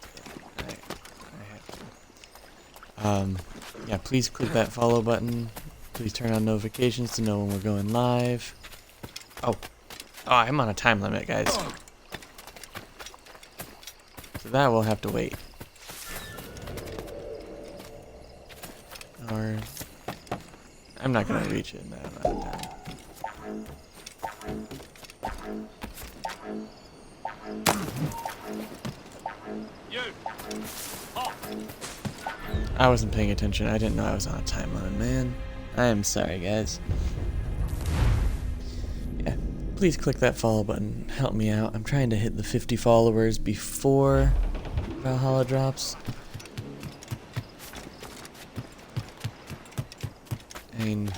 Yeah, please click that follow button. Please turn on notifications to know when we're going live. Oh, I'm on a time limit, guys. So that will have to wait. Or I'm not gonna reach it in that amount of time. I wasn't paying attention. I didn't know I was on a time limit, man. I am sorry, guys. Yeah, please click that follow button. Help me out. I'm trying to hit the 50 followers before Valhalla drops. I mean,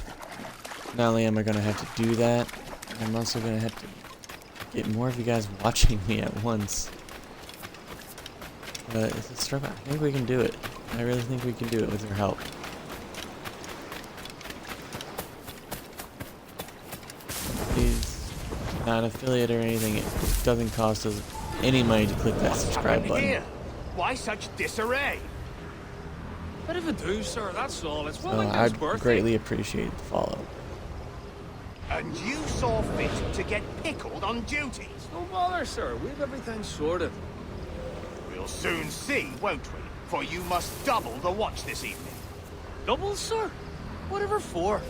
not only am I going to have to do that, I'm also going to have to get more of you guys watching me at once. But it's a struggle. I think we can do it. I really think we can do it with your help. Please not an affiliate or anything. It doesn't cost us any money to click that subscribe button. Here? Why such disarray? Bit of a do, sir, that's all. It's So Wellington's I'd birthday. greatly appreciate the follow. And you saw fit to get pickled on duty? No bother, sir. We've everything sorted. We'll soon see, won't we? For you must double the watch this evening. Double, sir? Whatever for?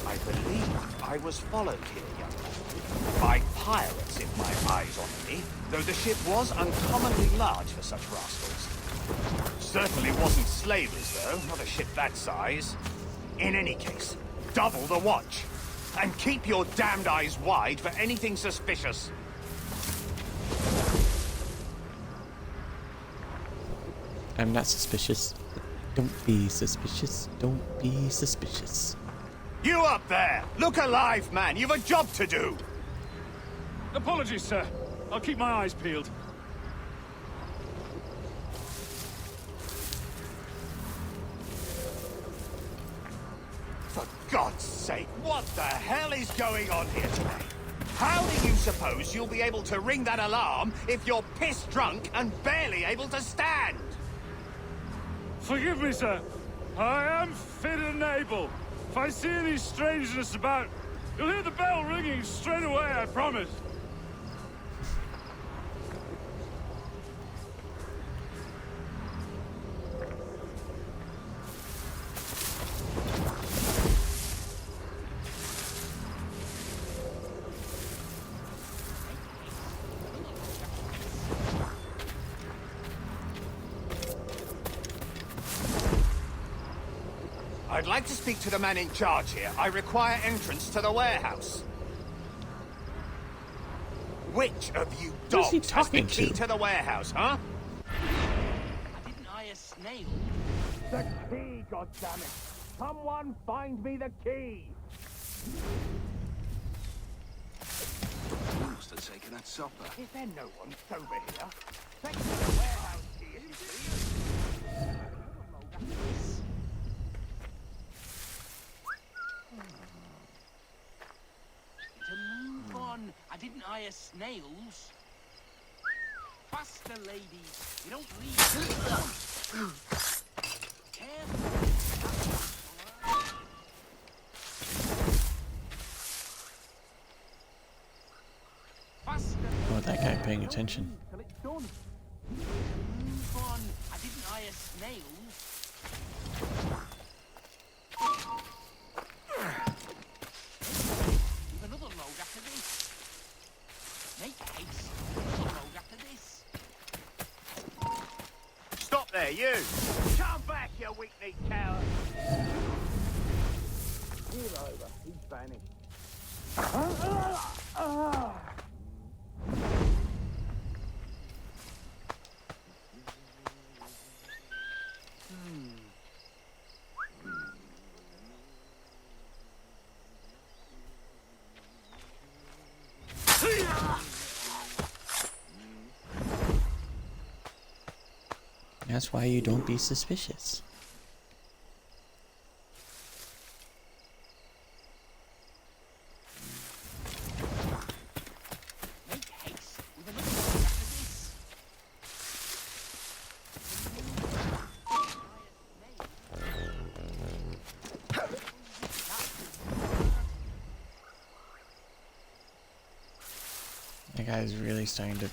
I believe I was followed here, young man. By pirates, if my eyes on me, though the ship was uncommonly large for such rascals. Certainly wasn't slavers, though, not a ship that size. In any case, double the watch. And keep your damned eyes wide for anything suspicious. I'm not suspicious. Don't be suspicious. Don't be suspicious. You up there! Look alive, man! You've a job to do! Apologies, sir. I'll keep my eyes peeled. For God's sake, what the hell is going on here today? How do you suppose you'll be able to ring that alarm if you're pissed drunk and barely able to stand? Forgive me, sir. I am fit and able. If I see any strangeness about, you'll hear the bell ringing straight away, I promise. I'd like to speak to the man in charge here. I require entrance to the warehouse. Which of you Who's he dogs has the talking key to? to the warehouse, huh? Didn't I a snail? The key, goddammit! Someone find me the key! You must have taken that supper. Is there no one sober here? Take me to the warehouse key if you please. To move on, I didn't hire snails. Faster, ladies. You don't leave. Careful. Faster. Oh, that guy paying attention. Till it's done. Move on. I didn't hire snails. Leave another load after this. Make haste. Another load after this. Stop there, you! Come back, you weak-kneed coward! He's over. He's vanished. That's why you don't be suspicious. Make haste. With another load after this. That guy's really starting to. You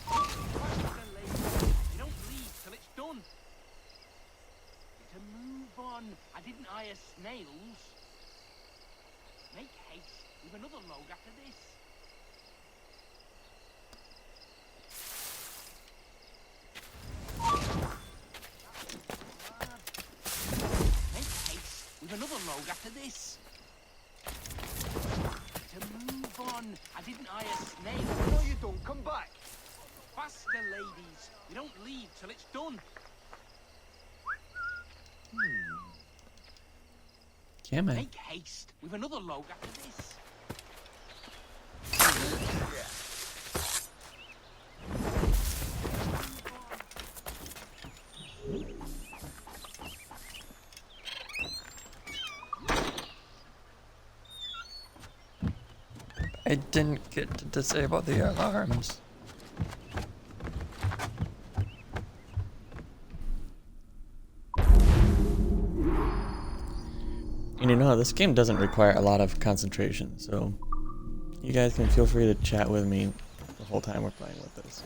don't leave till it's done. To move on, I didn't hire snails. Make haste. With another load after this. Make haste. With another load after this. To move on, I didn't hire snails. No, you don't. Come back. Faster, ladies. You don't leave till it's done. Yeah, man. Make haste with another load after this. I didn't get to disable the alarms. And you know, this game doesn't require a lot of concentration, so you guys can feel free to chat with me the whole time we're playing with this.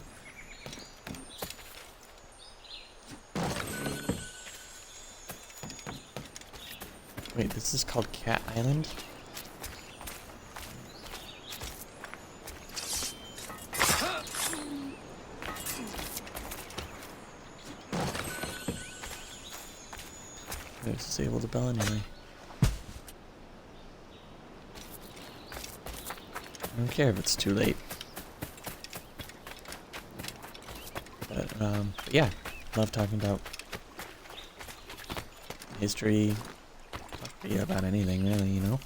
Wait, this is called Cat Island? Let's disable the bell anyway. I don't care if it's too late. But yeah, love talking about history, yeah, about anything really, you know?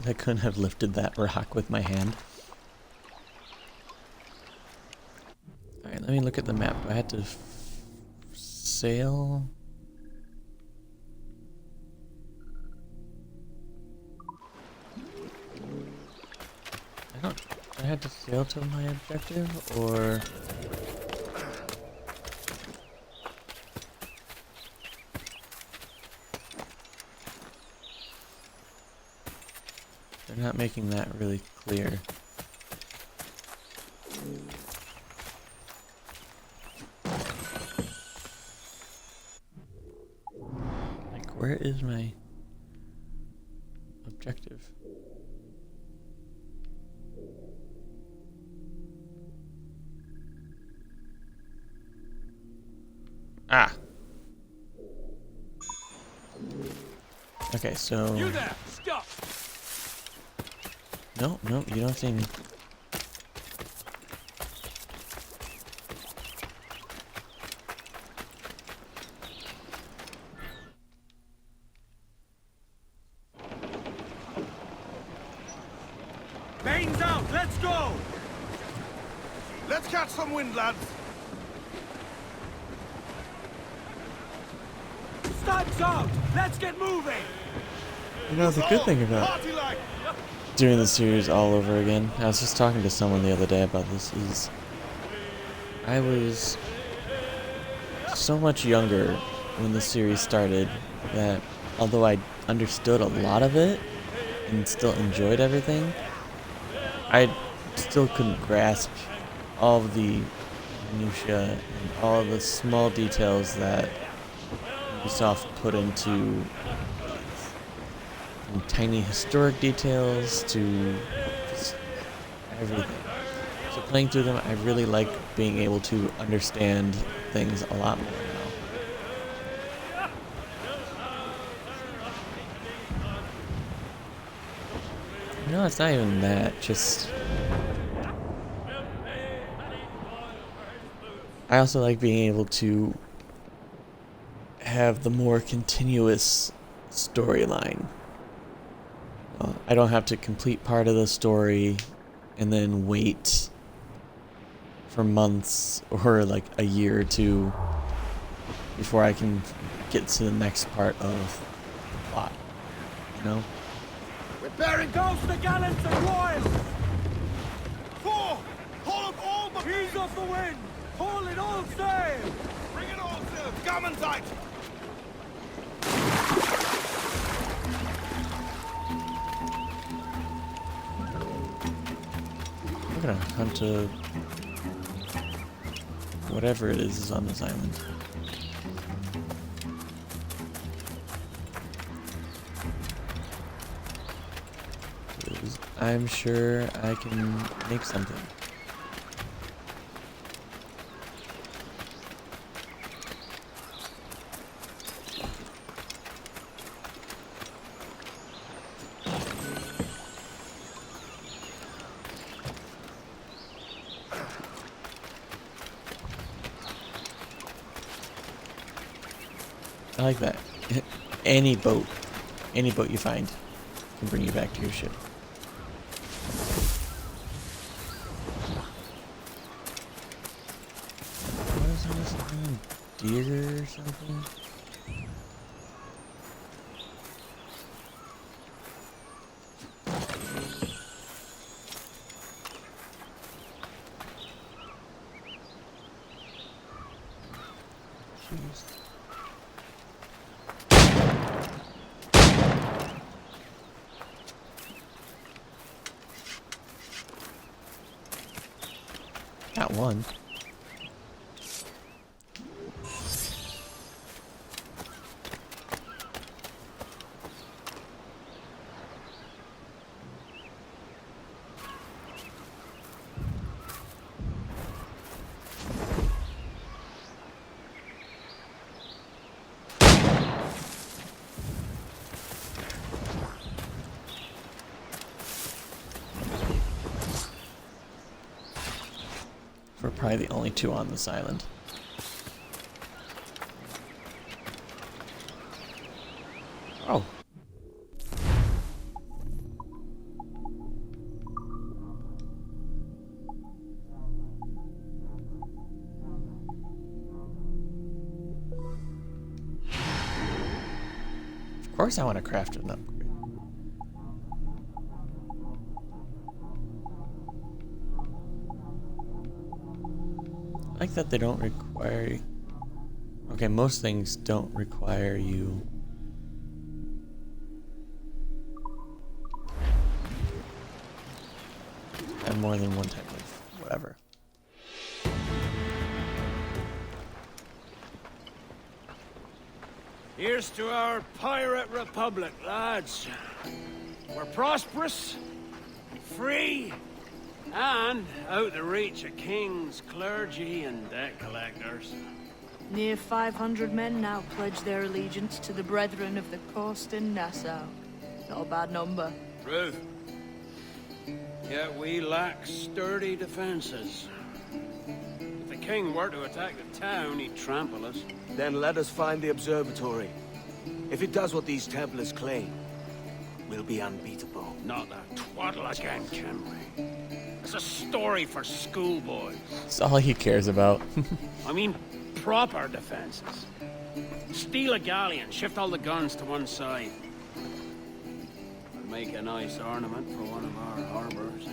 I couldn't have lifted that rock with my hand. Alright, let me look at the map. I had to sail. I had to sail to my objective, or they're not making that really clear. Like, where is my objective? Ah. Okay, so. You there! Stop! No, you don't see me. Mains out! Let's go! Let's catch some wind, lads. Stag's out! Let's get moving! You know, the good thing about doing the series all over again, I was just talking to someone the other day about this, is I was so much younger when the series started that although I understood a lot of it and still enjoyed everything, I still couldn't grasp all of the minutiae and all the small details that Ubisoft put into, from tiny historic details to just everything. So playing through them, I really like being able to understand things a lot more now. No, it's not even that, just I also like being able to have the more continuous storyline. I don't have to complete part of the story and then wait for months or like a year or two before I can get to the next part of the plot, you know? We're bearing goes the gallants and royals! 4! Haul up all the... Ease off the wind! Haul it all sail! Bring it all sail! Gammon tight! I'm gonna hunt a whatever it is on this island. I'm sure I can make something. I like that. Any boat you find can bring you back to your ship. What is this thing? Deer or something? Jeez. Got one. We're probably the only two on this island. Oh. Of course I want to craft an upgrade. I like that they don't require... Okay, most things don't require you... have more than one type of whatever. Here's to our pirate republic, lads. We're prosperous, free, and out the reach of kings, clergy, and debt collectors. Near 500 men now pledge their allegiance to the Brethren of the Coast in Nassau. Not a bad number. True. Yet we lack sturdy defenses. If the king were to attack the town, he'd trample us. Then let us find the observatory. If it does what these Templars claim, we'll be unbeatable. Not that twaddle again, can we? It's a story for schoolboys. That's all he cares about. I mean, proper defenses. Steal a galleon, shift all the guns to one side. Make a nice ornament for one of our harbors.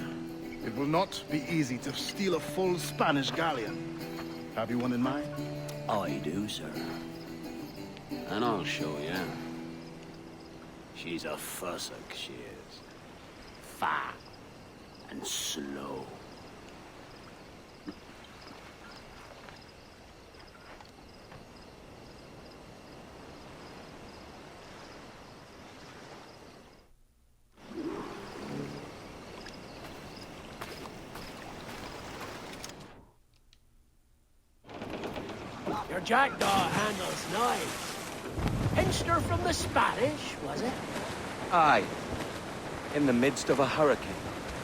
It will not be easy to steal a full Spanish galleon. Have you one in mind? I do, sir. And I'll show you. She's a fussock, she is. Fat and slow. Your jackdaw handles knives. Pinched her from the Spanish, was it? Aye. In the midst of a hurricane.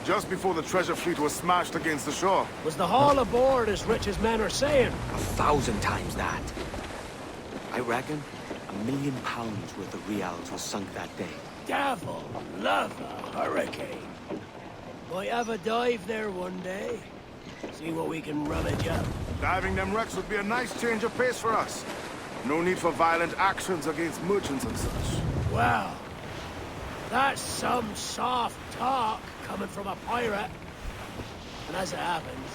Just before the treasure fleet was smashed against the shore. Was the haul aboard as rich as men are saying? 1,000 times that. I reckon £1 million worth of reals was sunk that day. Devil love a hurricane. Might have a dive there one day. See what we can rummage up. Diving them wrecks would be a nice change of pace for us. No need for violent actions against merchants and such. Well, that's some soft talk coming from a pirate. And as it happens,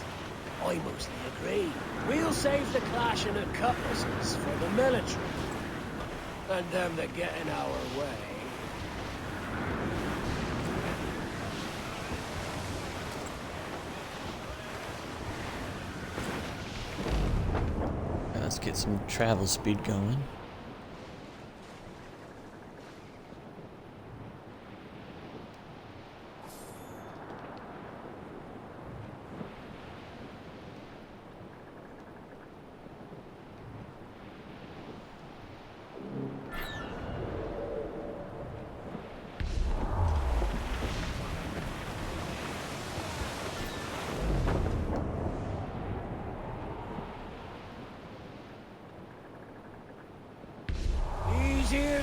I mostly agree. We'll save the clashing of cutlasses for the military. And them that get in our way. Let's get some travel speed going.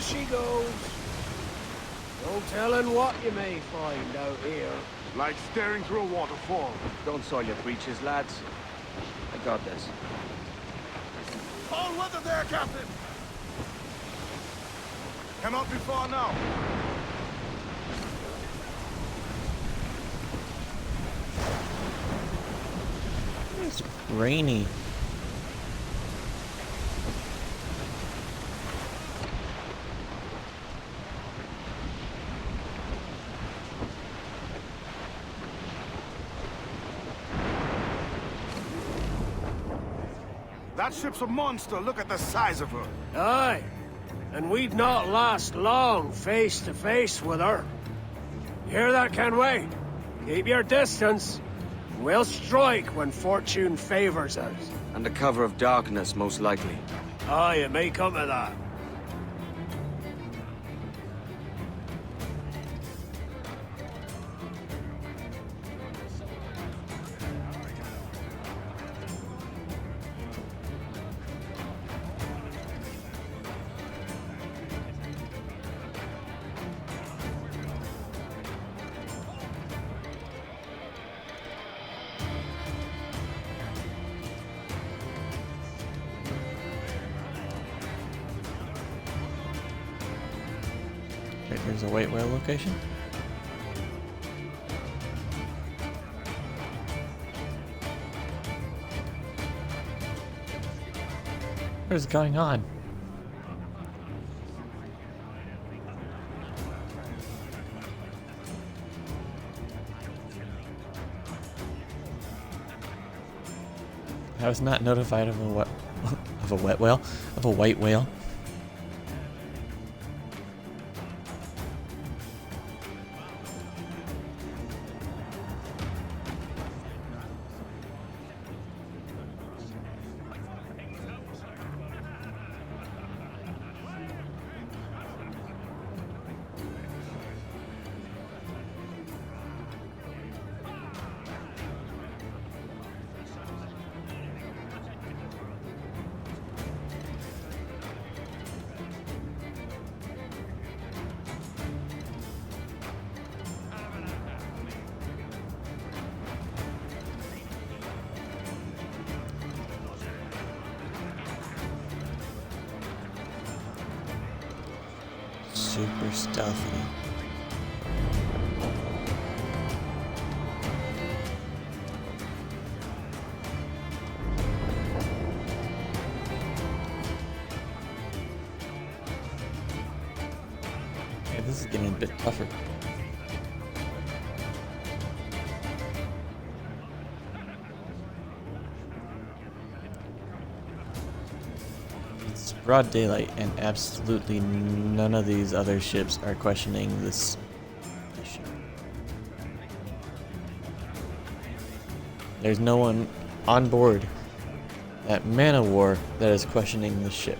she goes. No telling what you may find out here. Like staring through a waterfall. Don't soil your breeches, lads. I got this. All weather there, Captain! Cannot be far now. It's rainy. That ship's a monster. Look at the size of her. Aye. And we'd not last long face to face with her. Hear that, Kenway? Keep your distance. We'll strike when fortune favors us. Under cover of darkness, most likely. Aye, it may come to that. Wait, there's a white whale location? What is going on? I was not notified of a what of a wet whale, of a white whale. Super stealthy. Okay, this is getting a bit tougher. It's broad daylight, and absolutely none of these other ships are questioning this ship. There's no one on board at Man of War that is questioning the ship.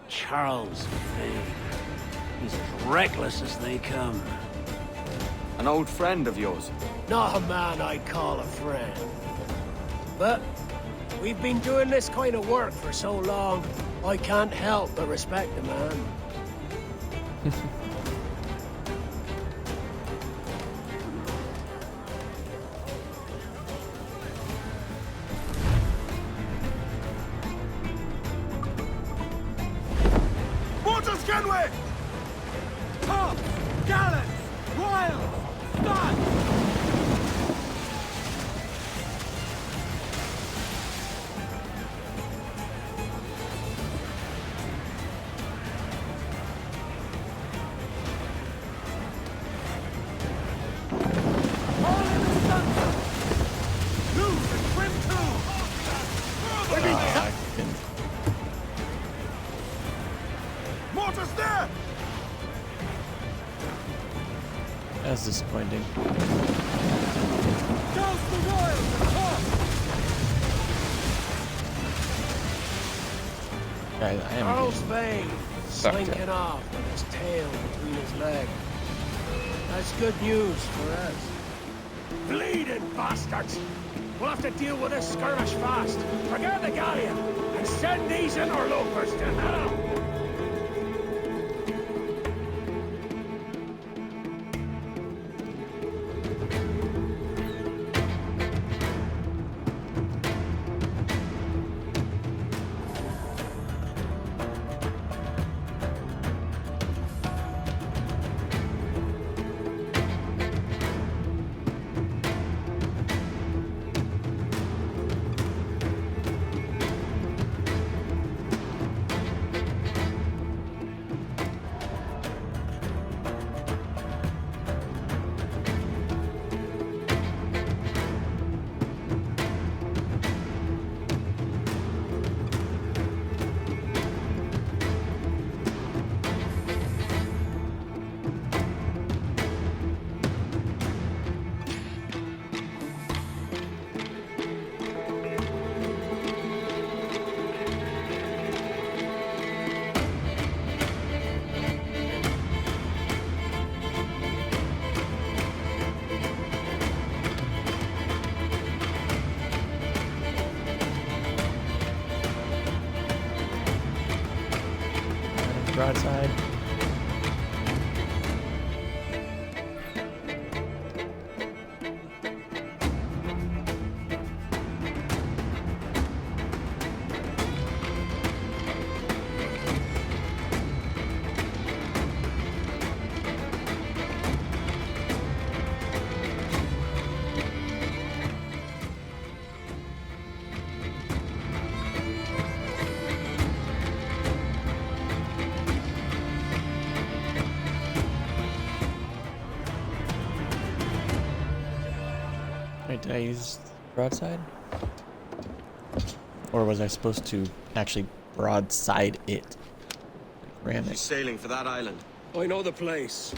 Charles Vane. He's as reckless as they come. An old friend of yours? Not a man I'd call a friend. But we've been doing this kind of work for so long, I can't help but respect the man. Mortars, Kenway! Tops! Gallants! Royals! Studs! All in the sunset! Loose and trim too! Mortars there! That's disappointing. Toast the royals and toast! Guys, I am Earl's getting Bane, sucked slinking in. off with his tail between his legs. That's good news for us. Bleeding bastards! We'll have to deal with this skirmish fast. Forget the galleon, and send these interlopers to hell! Broadside. Wait, did I use broadside? Or was I supposed to actually broadside it? Ram She's it. sailing for that island. I know the place.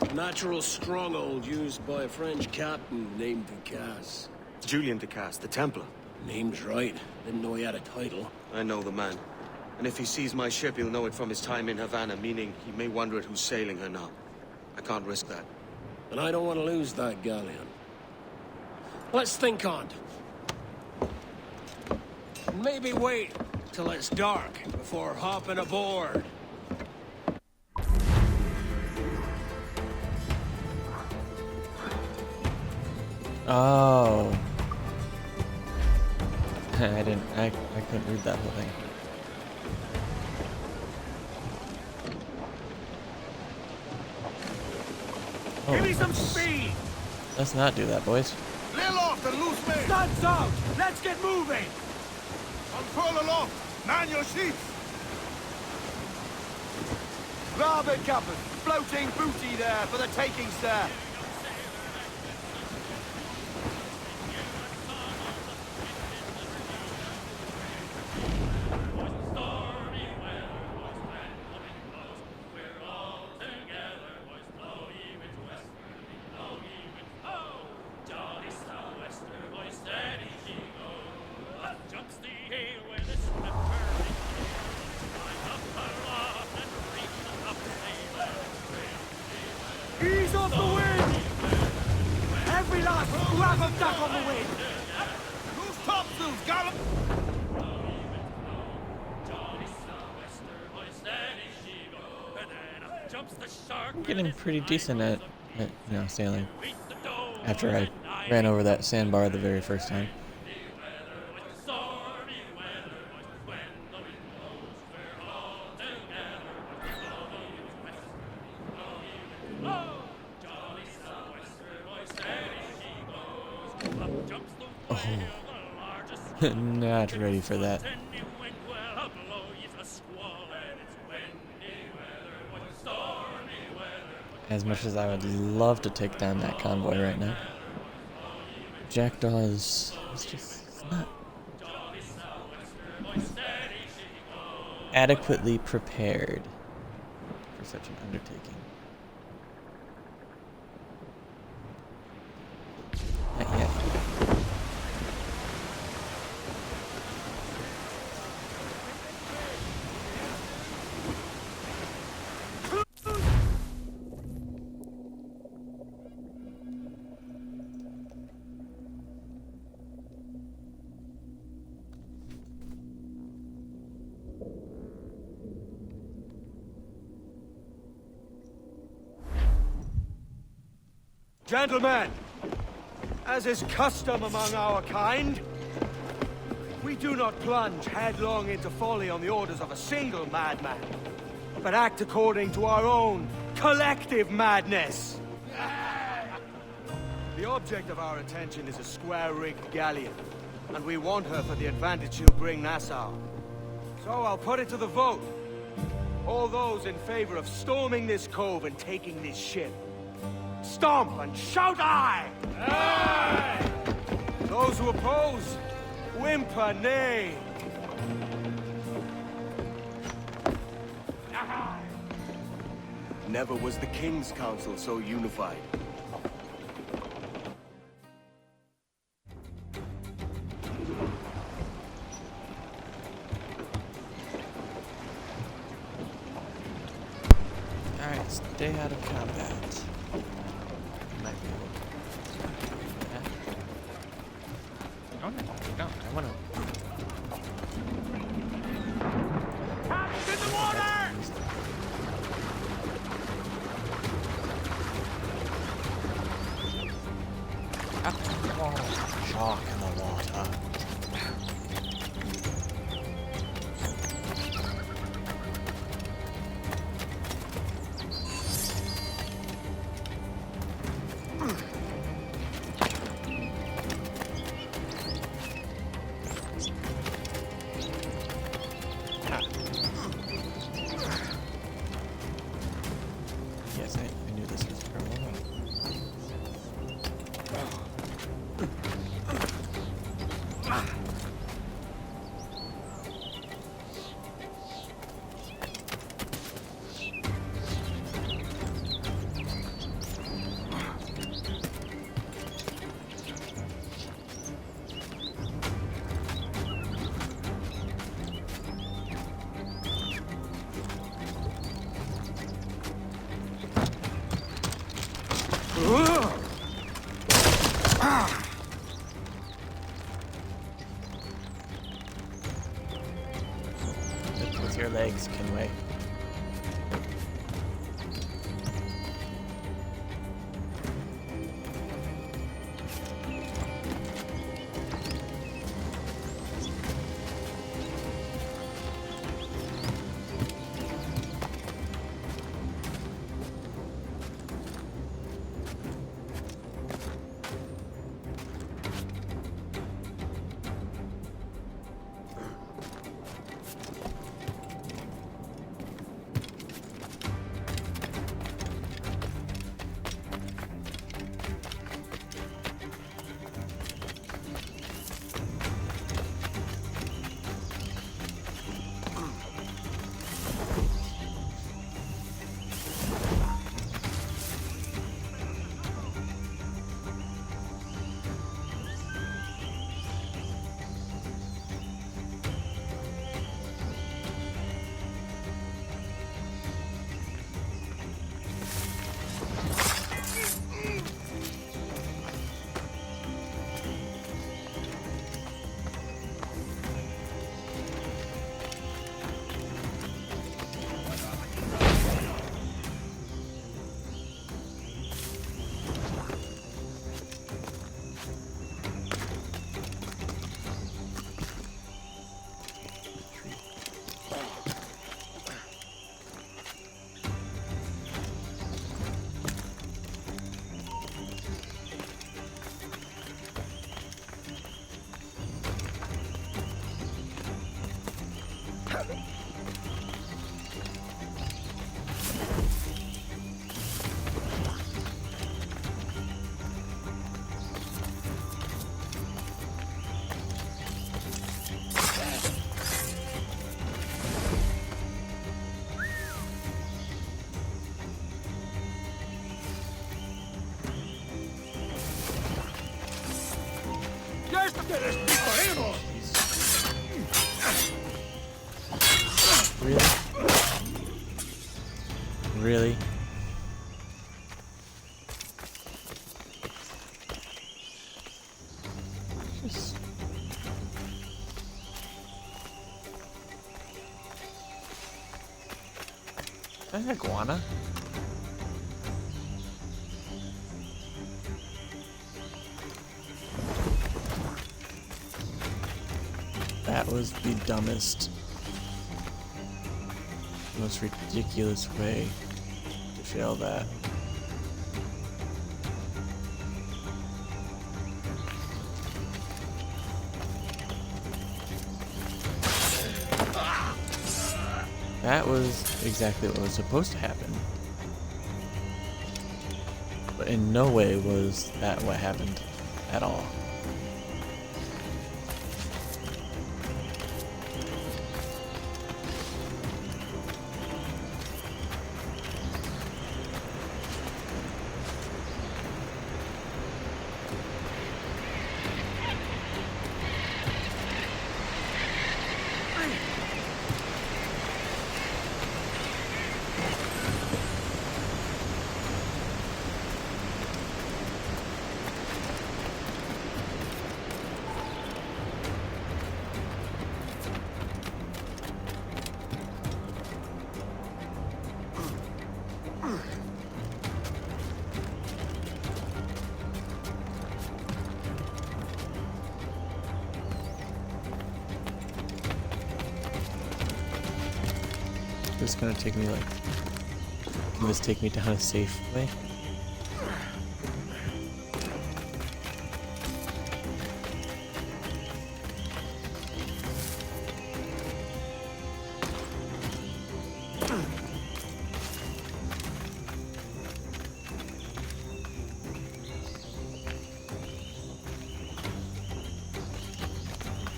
A natural stronghold used by a French captain named Ducasse. Julian Ducasse, the Templar. Name's right. Didn't know he had a title. I know the man. And if he sees my ship, he'll know it from his time in Havana, meaning he may wonder at who's sailing her now. I can't risk that. And I don't want to lose that galleon. Let's think on it. Maybe wait till it's dark before hopping aboard. Oh. I couldn't read that whole thing. Oh, Give me some speed! let's not do that, boys. Lay off and loose me! Guns out! Let's get moving! Unfurl aloft! Man your sheets! Larboard, Captain! Floating booty there for the taking, sir! Ease off the wind! Every last grab them back on the wind! Loose topsails, gallop! I'm getting pretty decent at sailing. After I ran over that sandbar the very first time. Oh. Not ready for that. As much as I would love to take down that convoy right now, Jackdaws is just not adequately prepared for such an undertaking. Not yet. Gentlemen, as is custom among our kind, we do not plunge headlong into folly on the orders of a single madman, but act according to our own collective madness. The object of our attention is a square-rigged galleon, and we want her for the advantage she'll bring Nassau. So I'll put it to the vote. All those in favor of storming this cove and taking this ship, stomp and shout aye! Aye! Those who oppose, whimper nay. Never was the King's Council so unified. Alright, stay out of combat. Might be able to. Yeah. Oh no, no, I wanna. In the water! Oh, shark in the water. Yes, I knew this was for a while. With your legs, Kenway. Really? Really? Just... Is that an iguana? That was the dumbest, most ridiculous way to fail that. That was exactly what was supposed to happen. But in no way was that what happened at all. This is gonna take me like... Can this take me down a safe way?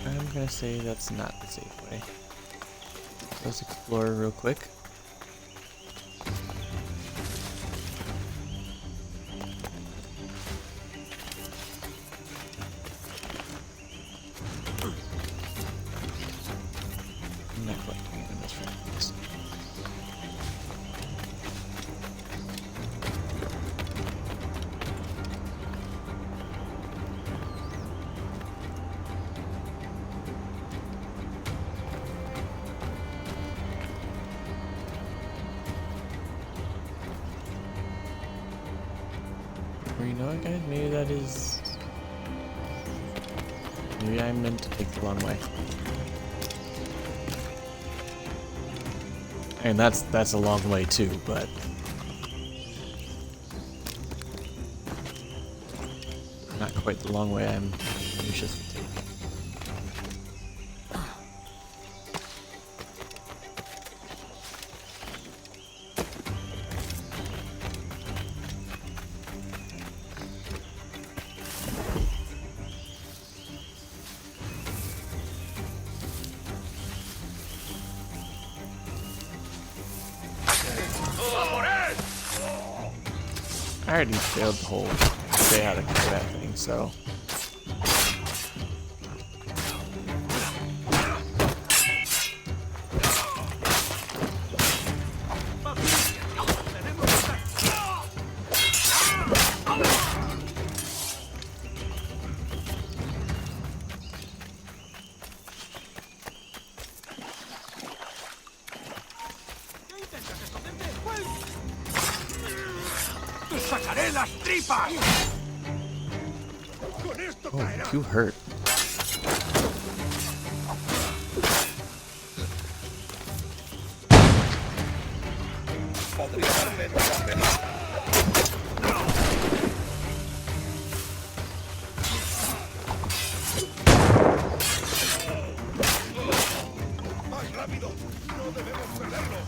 I'm gonna say that's not the safe way. Let's explore real quick. I'm not collecting it in this fragments. Or you know what, guys? Maybe that is... Maybe I meant to take the long way. And that's a long way too, but... Not quite the long way I'm anxious to take. I already failed the whole stay how to kill that thing, so... ¡Sacaré las tripas! Oh, you hurt. ¡Más rápido! ¡No debemos perderlo!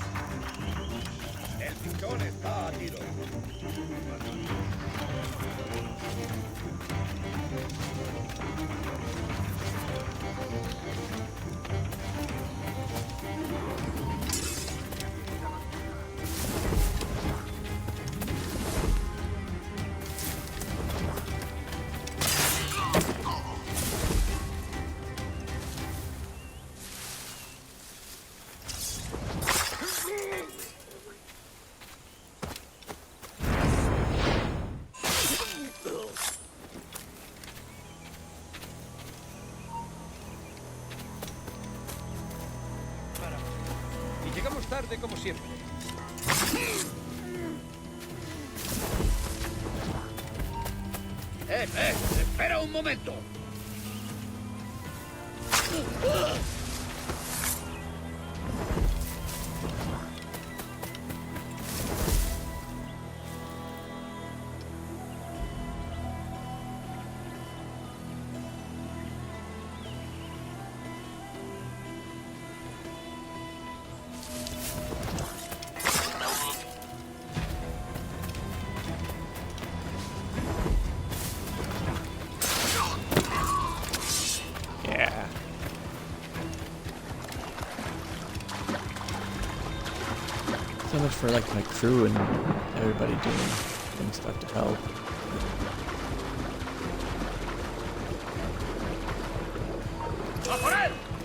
El pichón está a tiro. Llegamos tarde como siempre. Espera un momento. much for like my crew and everybody doing stuff to help.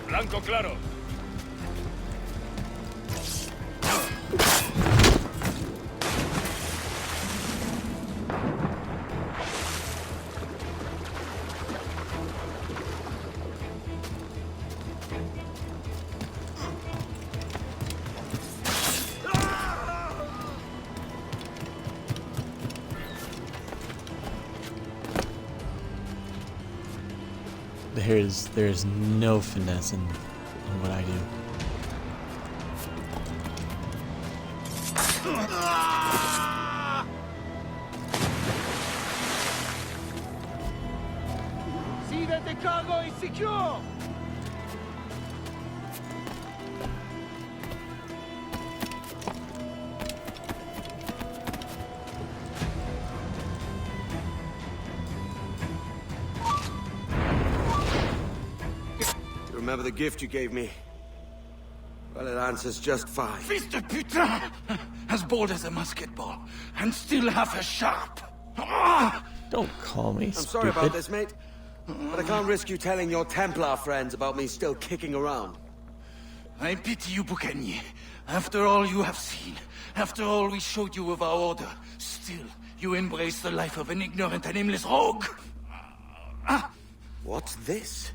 Blanco claro. There's no finesse in what I do. See that the cargo is secure! Remember the gift you gave me? Well, it answers just fine. Fils de putain! As bold as a musket ball, and still half as sharp. Don't call me I'm stupid. sorry about this, mate. But I can't risk you telling your Templar friends about me still kicking around. I pity you, Bucanier. After all you have seen, after all we showed you of our order, still you embrace the life of an ignorant and aimless rogue. What's this?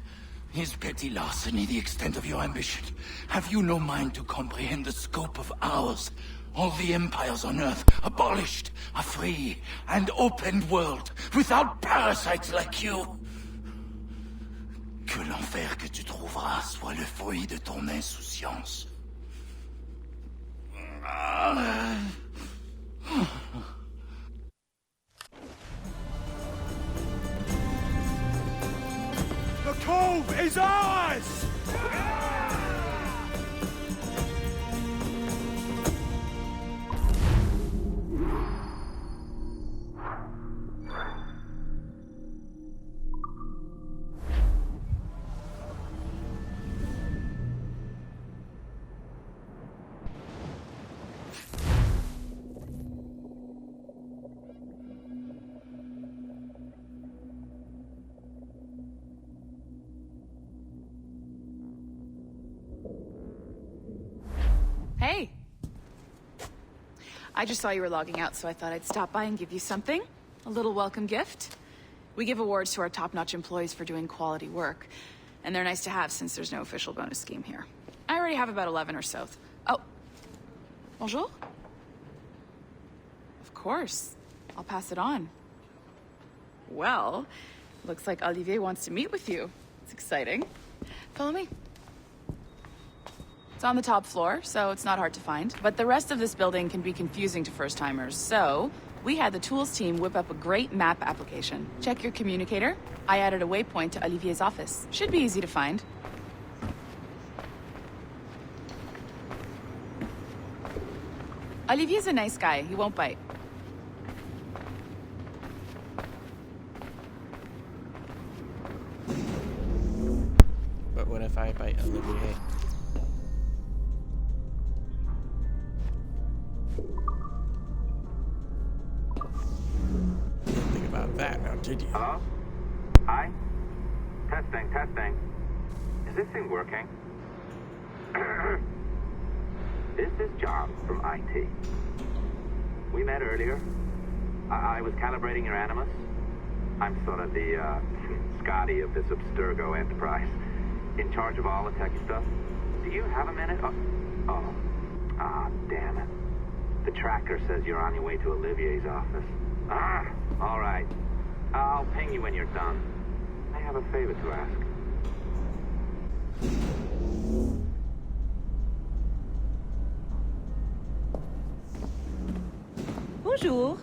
Is petty larceny the extent of your ambition? Have you no mind to comprehend the scope of ours? All the empires on Earth abolished, a free and open world, without parasites like you. Que l'enfer que tu trouveras soit le fruit de ton insouciance. The cove is ours! Hey! I just saw you were logging out, so I thought I'd stop by and give you something. A little welcome gift. We give awards to our top-notch employees for doing quality work, and they're nice to have since there's no official bonus scheme here. I already have about 11 or so. Oh. Bonjour? Of course. I'll pass it on. Well, looks like Olivier wants to meet with you. It's exciting. Follow me. It's on the top floor, so it's not hard to find. But the rest of this building can be confusing to first-timers, so we had the tools team whip up a great map application. Check your communicator. I added a waypoint to Olivier's office. Should be easy to find. Olivier's a nice guy. He won't bite. But what if I bite Olivier? Didn't think about that now, did you? Hello? Hi? Testing, testing. Is this thing working? This is John from IT. We met earlier. I was calibrating your Animus. I'm sort of the Scotty of this Abstergo enterprise. In charge of all the techie stuff. Do you have a minute? Damn it. The tracker says you're on your way to Olivier's office. All right. I'll ping you when you're done. I have a favor to ask. Bonjour.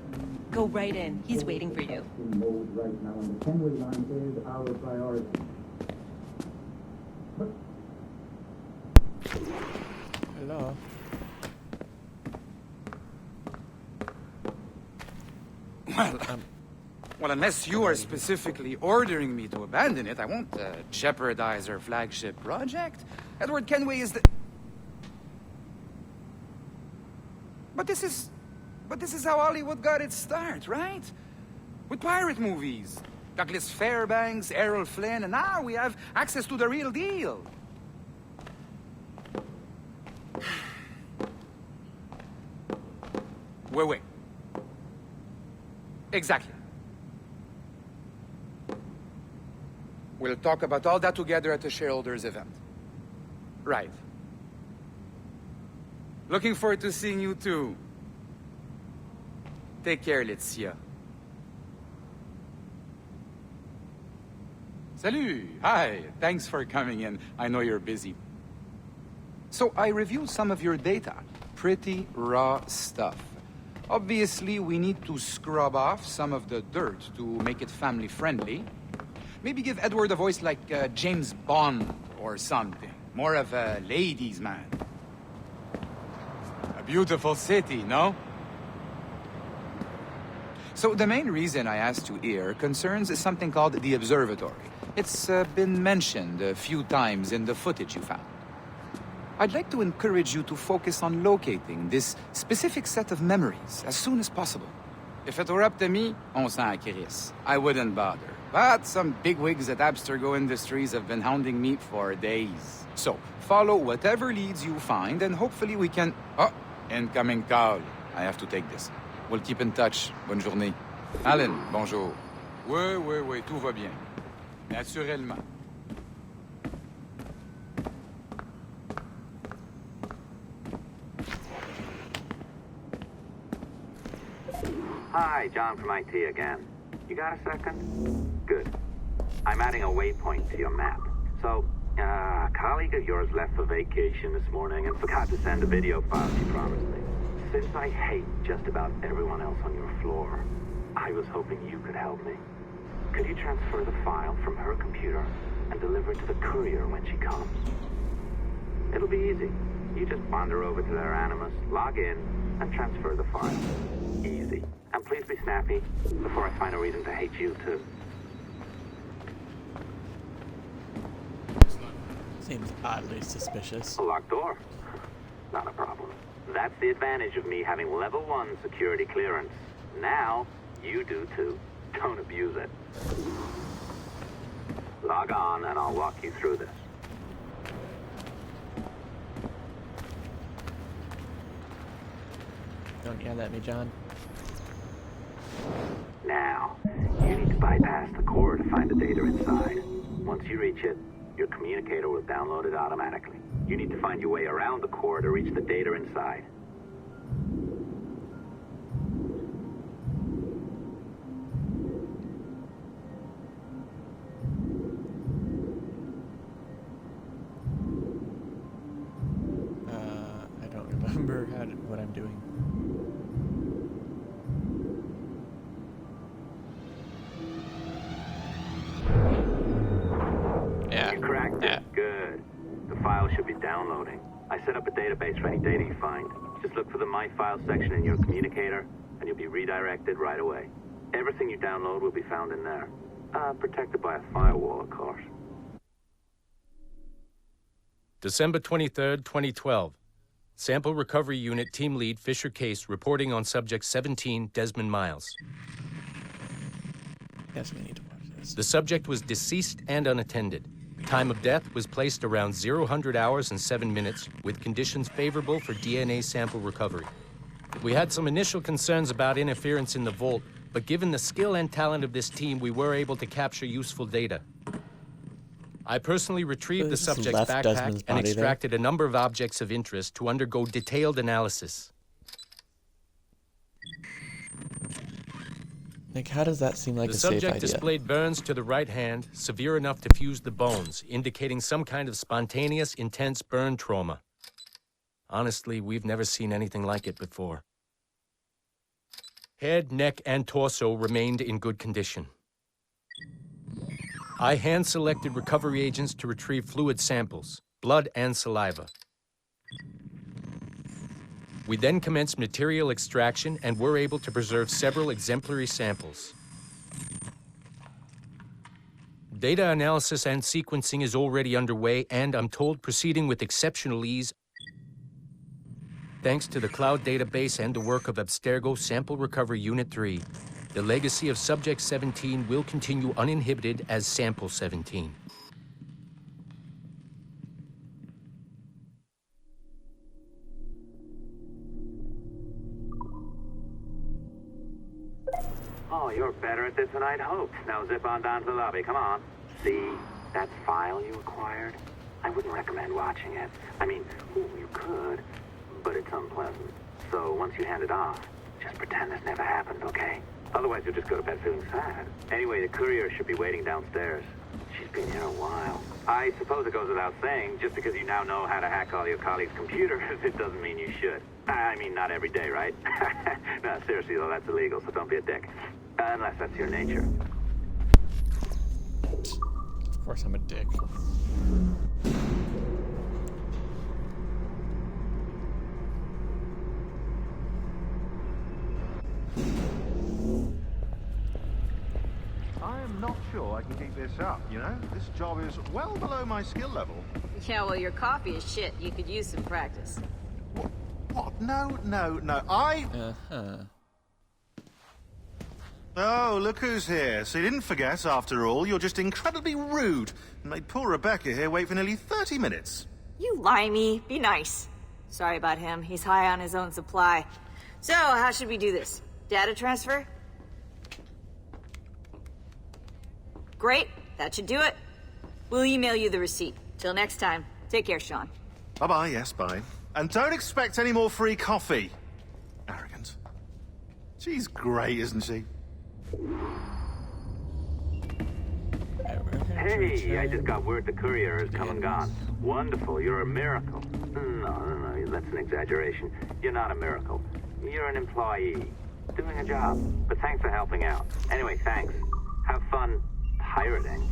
Go right in. He's waiting for you. Right now, and the Kenway line is our priority. Hello. Well, unless you are specifically ordering me to abandon it, I won't jeopardize our flagship project. Edward Kenway is the... But this is how Hollywood got its start, right? With pirate movies. Douglas Fairbanks, Errol Flynn, and now we have access to the real deal. Wait. Exactly. We'll talk about all that together at the shareholders event. Right. Looking forward to seeing you too. Take care, Laetitia. Salut! Hi! Thanks for coming in. I know you're busy. So I reviewed some of your data. Pretty raw stuff. Obviously, we need to scrub off some of the dirt to make it family-friendly. Maybe give Edward a voice like James Bond or something. More of a ladies' man. A beautiful city, no? So the main reason I asked you here concerns something called the Observatory. It's been mentioned a few times in the footage you found. I'd like to encourage you to focus on locating this specific set of memories as soon as possible. If it were up to me, on s'en crisse. I wouldn't bother. But some bigwigs at Abstergo Industries have been hounding me for days. So, follow whatever leads you find, and hopefully we can... Oh, incoming call. I have to take this. We'll keep in touch. Bonne journée. Alan, bonjour. Oui, tout va bien. Naturellement. Hi, John from IT again. You got a second? Good. I'm adding a waypoint to your map. So, a colleague of yours left for vacation this morning and forgot to send a video file she promised me. Since I hate just about everyone else on your floor, I was hoping you could help me. Could you transfer the file from her computer and deliver it to the courier when she comes? It'll be easy. You just wander over to their Animus, log in, and transfer the file. Easy. And please be snappy before I find a reason to hate you too. Seems oddly suspicious. A locked door? Not a problem. That's the advantage of me having level 1 security clearance. Now, you do too. Don't abuse it. Log on and I'll walk you through this. Don't yell at me, John. Now, you need to bypass the core to find the data inside. Once you reach it, your communicator will download it automatically. You need to find your way around the core to reach the data inside. I don't remember what I'm doing. You cracked it. Good. The file should be downloading. I set up a database for any data you find. Just look for the My Files section in your communicator, and you'll be redirected right away. Everything you download will be found in there. Protected by a firewall, of course. December 23rd, 2012. Sample Recovery Unit Team Lead Fisher Case reporting on Subject 17, Desmond Miles. Yes, we need to watch this. The subject was deceased and unattended. Time of death was placed around 0 hours and 7 minutes, with conditions favorable for DNA sample recovery. We had some initial concerns about interference in the vault, but given the skill and talent of this team, we were able to capture useful data. I personally retrieved the subject's backpack and extracted a number of objects of interest to undergo detailed analysis. Nick, how does that seem like a safe idea? The subject displayed burns to the right hand, severe enough to fuse the bones, indicating some kind of spontaneous, intense burn trauma. Honestly, we've never seen anything like it before. Head, neck, and torso remained in good condition. I hand-selected recovery agents to retrieve fluid samples, blood and saliva. We then commenced material extraction and were able to preserve several exemplary samples. Data analysis and sequencing is already underway, and I'm told proceeding with exceptional ease. Thanks to the cloud database and the work of Abstergo Sample Recovery Unit 3, the legacy of Subject 17 will continue uninhibited as Sample 17. Oh, you're better at this than I'd hoped. Now zip on down to the lobby. Come on. See that file you acquired? I wouldn't recommend watching it. I mean, you could, but it's unpleasant. So once you hand it off, just pretend this never happened, okay? Otherwise, you'll just go to bed feeling sad. Anyway, the courier should be waiting downstairs. She's been here a while. I suppose it goes without saying, just because you now know how to hack all your colleagues' computers, it doesn't mean you should. I mean, not every day, right? No, seriously, though, that's illegal, so don't be a dick. Unless that's your nature. Of course I'm a dick. I am not sure I can keep this up, you know? This job is well below my skill level. Yeah, well, your coffee is shit. You could use some practice. What? No. I... Uh-huh. Oh, look who's here. So you didn't forget, after all. You're just incredibly rude. And made poor Rebecca here wait for nearly 30 minutes. You limey. Be nice. Sorry about him. He's high on his own supply. So, how should we do this? Data transfer? Great. That should do it. We'll email you the receipt. Till next time. Take care, Sean. Bye-bye, yes, bye. And don't expect any more free coffee. Arrogant. She's great, isn't she? Hey, I just got word the courier has come and gone. Wonderful, you're a miracle. No, that's an exaggeration. You're not a miracle. You're an employee, doing a job. But thanks for helping out. Anyway, thanks. Have fun pirating.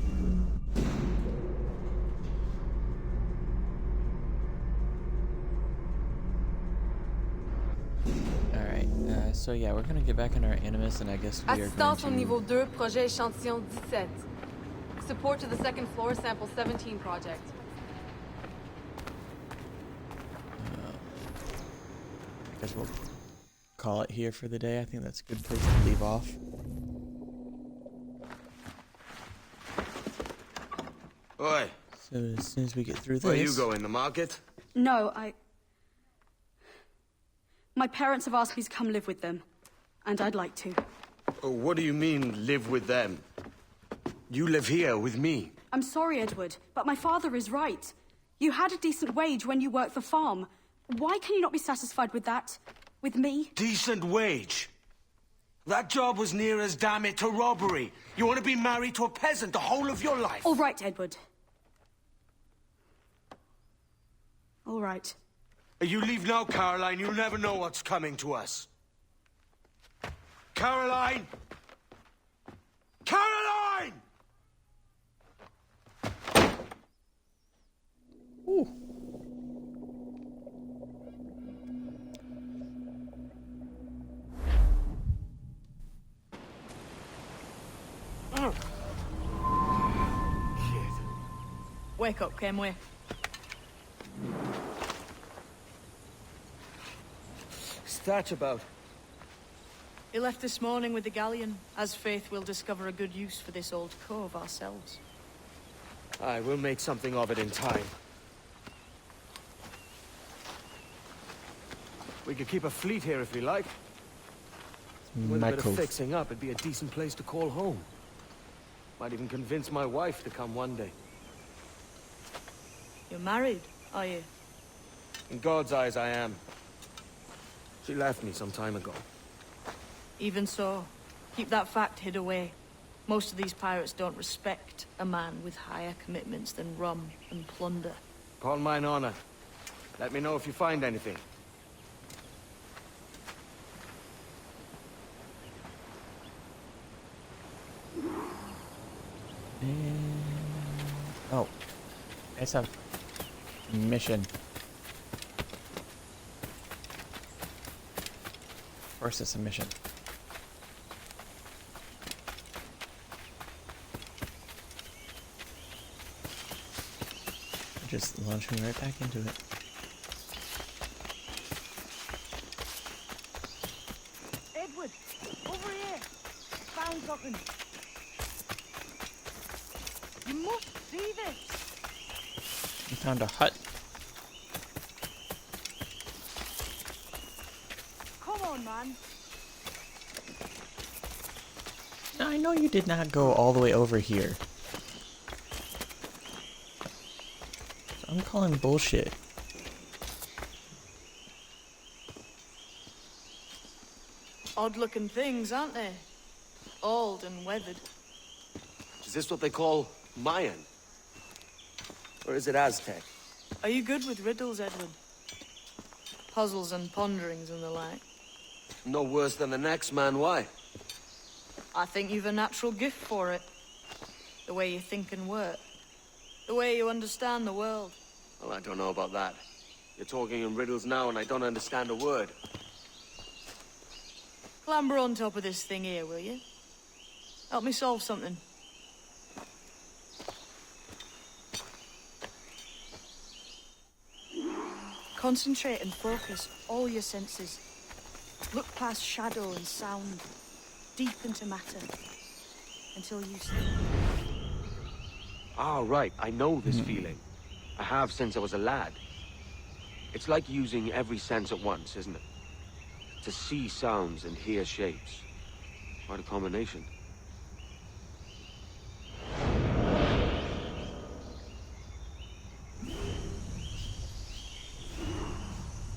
Alright, so yeah, we're gonna get back on our Animus, and I guess we are going Assistance au to... niveau 2, projet échantillon 17. Support to the second floor, sample 17 project. I guess we'll call it here for the day. I think that's a good place to leave off. Oi. So as soon as we get through this... Where you going, the market? No, My parents have asked me to come live with them, and I'd like to. Oh, what do you mean, live with them? You live here with me. I'm sorry, Edward, but my father is right. You had a decent wage when you worked the farm. Why can you not be satisfied with that? With me? Decent wage? That job was near as damn it to robbery. You want to be married to a peasant the whole of your life? All right, Edward. All right. You leave now, Caroline. You'll never know what's coming to us. Caroline! Caroline! Ooh. Wake up, Kenway. What's that about? He left this morning with the galleon. As faith, we'll discover a good use for this old cove ourselves. Aye, we'll make something of it in time. We could keep a fleet here if we like. With a bit of fixing up, it'd be a decent place to call home. Might even convince my wife to come one day. You're married, are you? In God's eyes, I am. She left me some time ago. Even so, keep that fact hid away. Most of these pirates don't respect a man with higher commitments than rum and plunder. Upon mine honor. Let me know if you find anything. Oh. It's a mission. Of course it's a mission. Just launch me right back into it. something. You must see this. We found a hut. Come on, man. Now, I know you did not go all the way over here. So I'm calling bullshit. Odd-looking things, aren't they? Old and weathered. Is this what they call Mayan? Or is it Aztec? Are you good with riddles, Edward? Puzzles and ponderings and the like? No worse than the next man, why? I think you've a natural gift for it. The way you think and work. The way you understand the world. Well, I don't know about that. You're talking in riddles now and I don't understand a word. Clamber on top of this thing here, will you? Help me solve something. Concentrate and focus all your senses. Look past shadow and sound, deep into matter, until you see. Ah, right. I know this feeling. I have since I was a lad. It's like using every sense at once, isn't it? To see sounds and hear shapes. Quite a combination.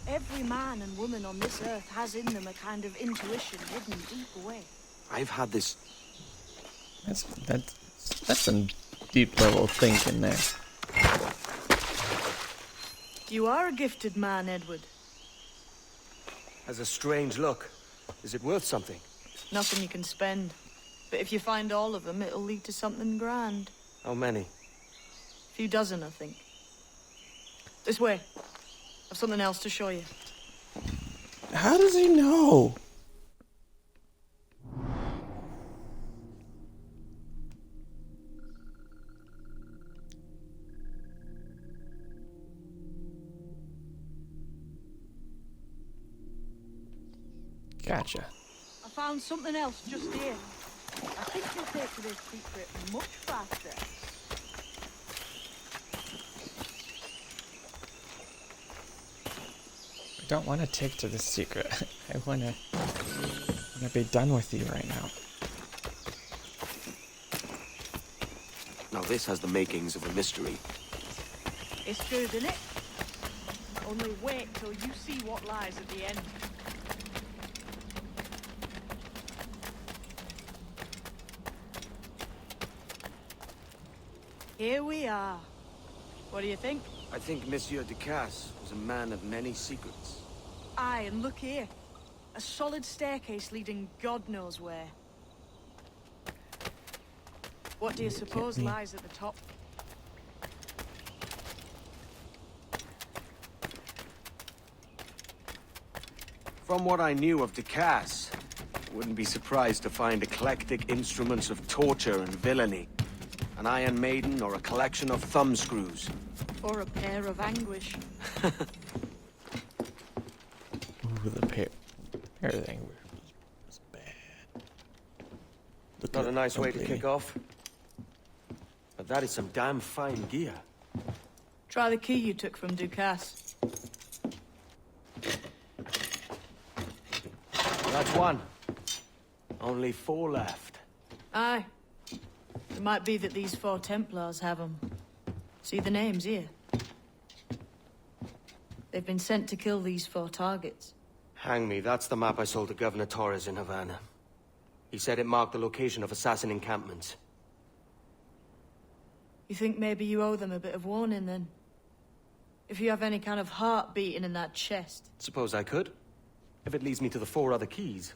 Every man and woman on this earth has in them a kind of intuition hidden deep away. I've had this... That's some deep level thinking there. You are a gifted man, Edward. Has a strange look. Is it worth something? Nothing you can spend. But if you find all of them, it'll lead to something grand. How many? A few dozen, I think. This way. I've something else to show you. How does he know? Gotcha. I found something else just here. I think you'll take to this secret much faster. I don't want to take to this secret. I want to be done with you right now. Now this has the makings of a mystery. It's good, isn't it? Only wait till you see what lies at the end. Here we are. What do you think? I think Monsieur Ducasse was a man of many secrets. Aye, and look here. A solid staircase leading God knows where. What do you suppose lies at the top? From what I knew of Ducasse, I wouldn't be surprised to find eclectic instruments of torture and villainy. An Iron Maiden or a collection of thumbscrews. Or a pair of anguish. Ooh, the pair of anguish was bad. Not a nice way to kick off. But that is some damn fine gear. Try the key you took from Ducasse. That's one. Only 4 left. Aye. It might be that these 4 Templars have them. See the names here? They've been sent to kill these 4 targets. Hang me, that's the map I sold to Governor Torres in Havana. He said it marked the location of assassin encampments. You think maybe you owe them a bit of warning, then? If you have any kind of heart beating in that chest. Suppose I could. If it leads me to the 4 other keys.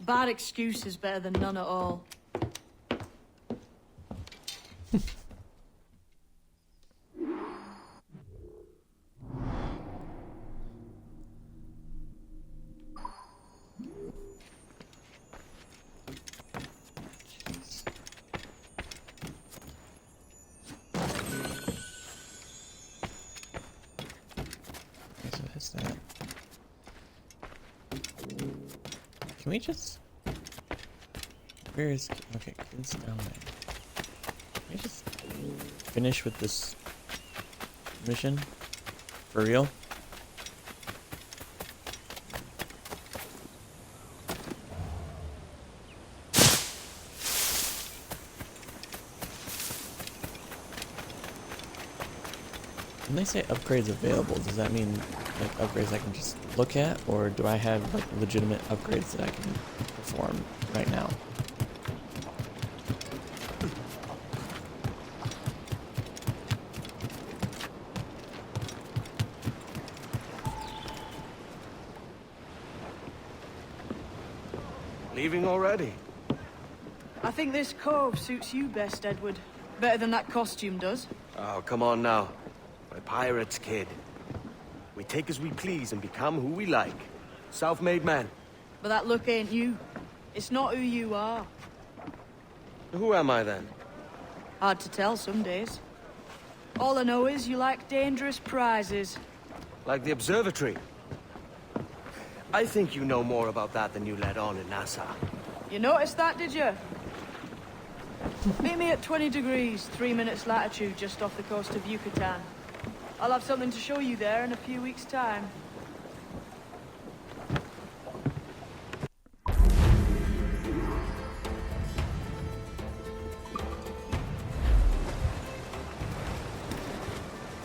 Bad excuse is better than none at all. Can we just Where is... Okay, Clint's down there. Can I just finish with this mission? For real? When they say upgrades available, does that mean like upgrades I can just look at, or do I have like legitimate upgrades that I can perform right now? Leaving already? I think this cove suits you best, Edward. Better than that costume does. Oh, come on now. We're pirates, kid. We take as we please and become who we like. Self-made men. But that look ain't you. It's not who you are. Who am I then? Hard to tell some days. All I know is you like dangerous prizes. Like the observatory. I think you know more about that than you let on in Nassau. You noticed that, did you? Meet me at 20 degrees, 3 minutes latitude, just off the coast of Yucatan. I'll have something to show you there in a few weeks' time.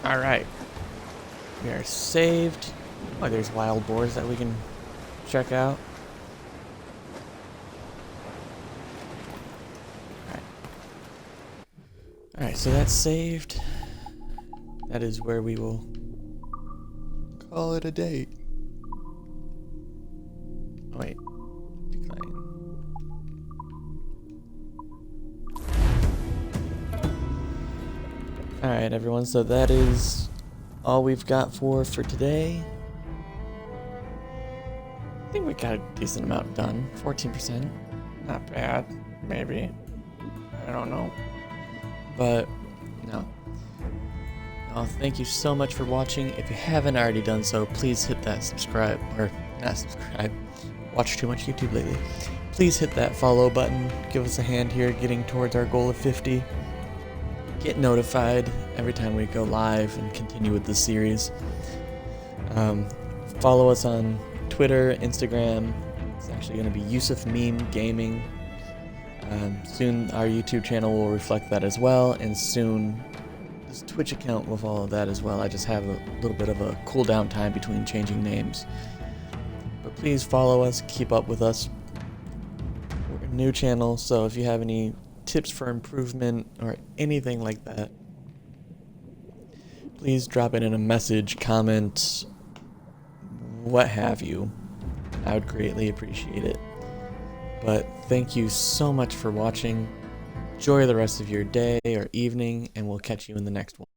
Alright. We are saved. Oh, there's wild boars that we can check out. Alright, so that's saved. That is where we will call it a day. Oh, wait. Decline. Alright, everyone, so that is all we've got for today. I think we got a decent amount done. 14%. Not bad. Maybe. I don't know. But, no. Oh, thank you so much for watching. If you haven't already done so, please hit that subscribe, or not subscribe, watch too much YouTube lately. Please hit that follow button, give us a hand here getting towards our goal of 50. Get notified every time we go live and continue with this series. Follow us on Twitter, Instagram. It's actually going to be Yusuf Meme Gaming. Soon our YouTube channel will reflect that as well, and soon this Twitch account will follow that as well. I just have a little bit of a cooldown time between changing names. But please follow us, keep up with us. We're a new channel, so if you have any tips for improvement or anything like that, please drop it in a message, comment, what have you. I would greatly appreciate it. But thank you so much for watching. Enjoy the rest of your day or evening, and we'll catch you in the next one.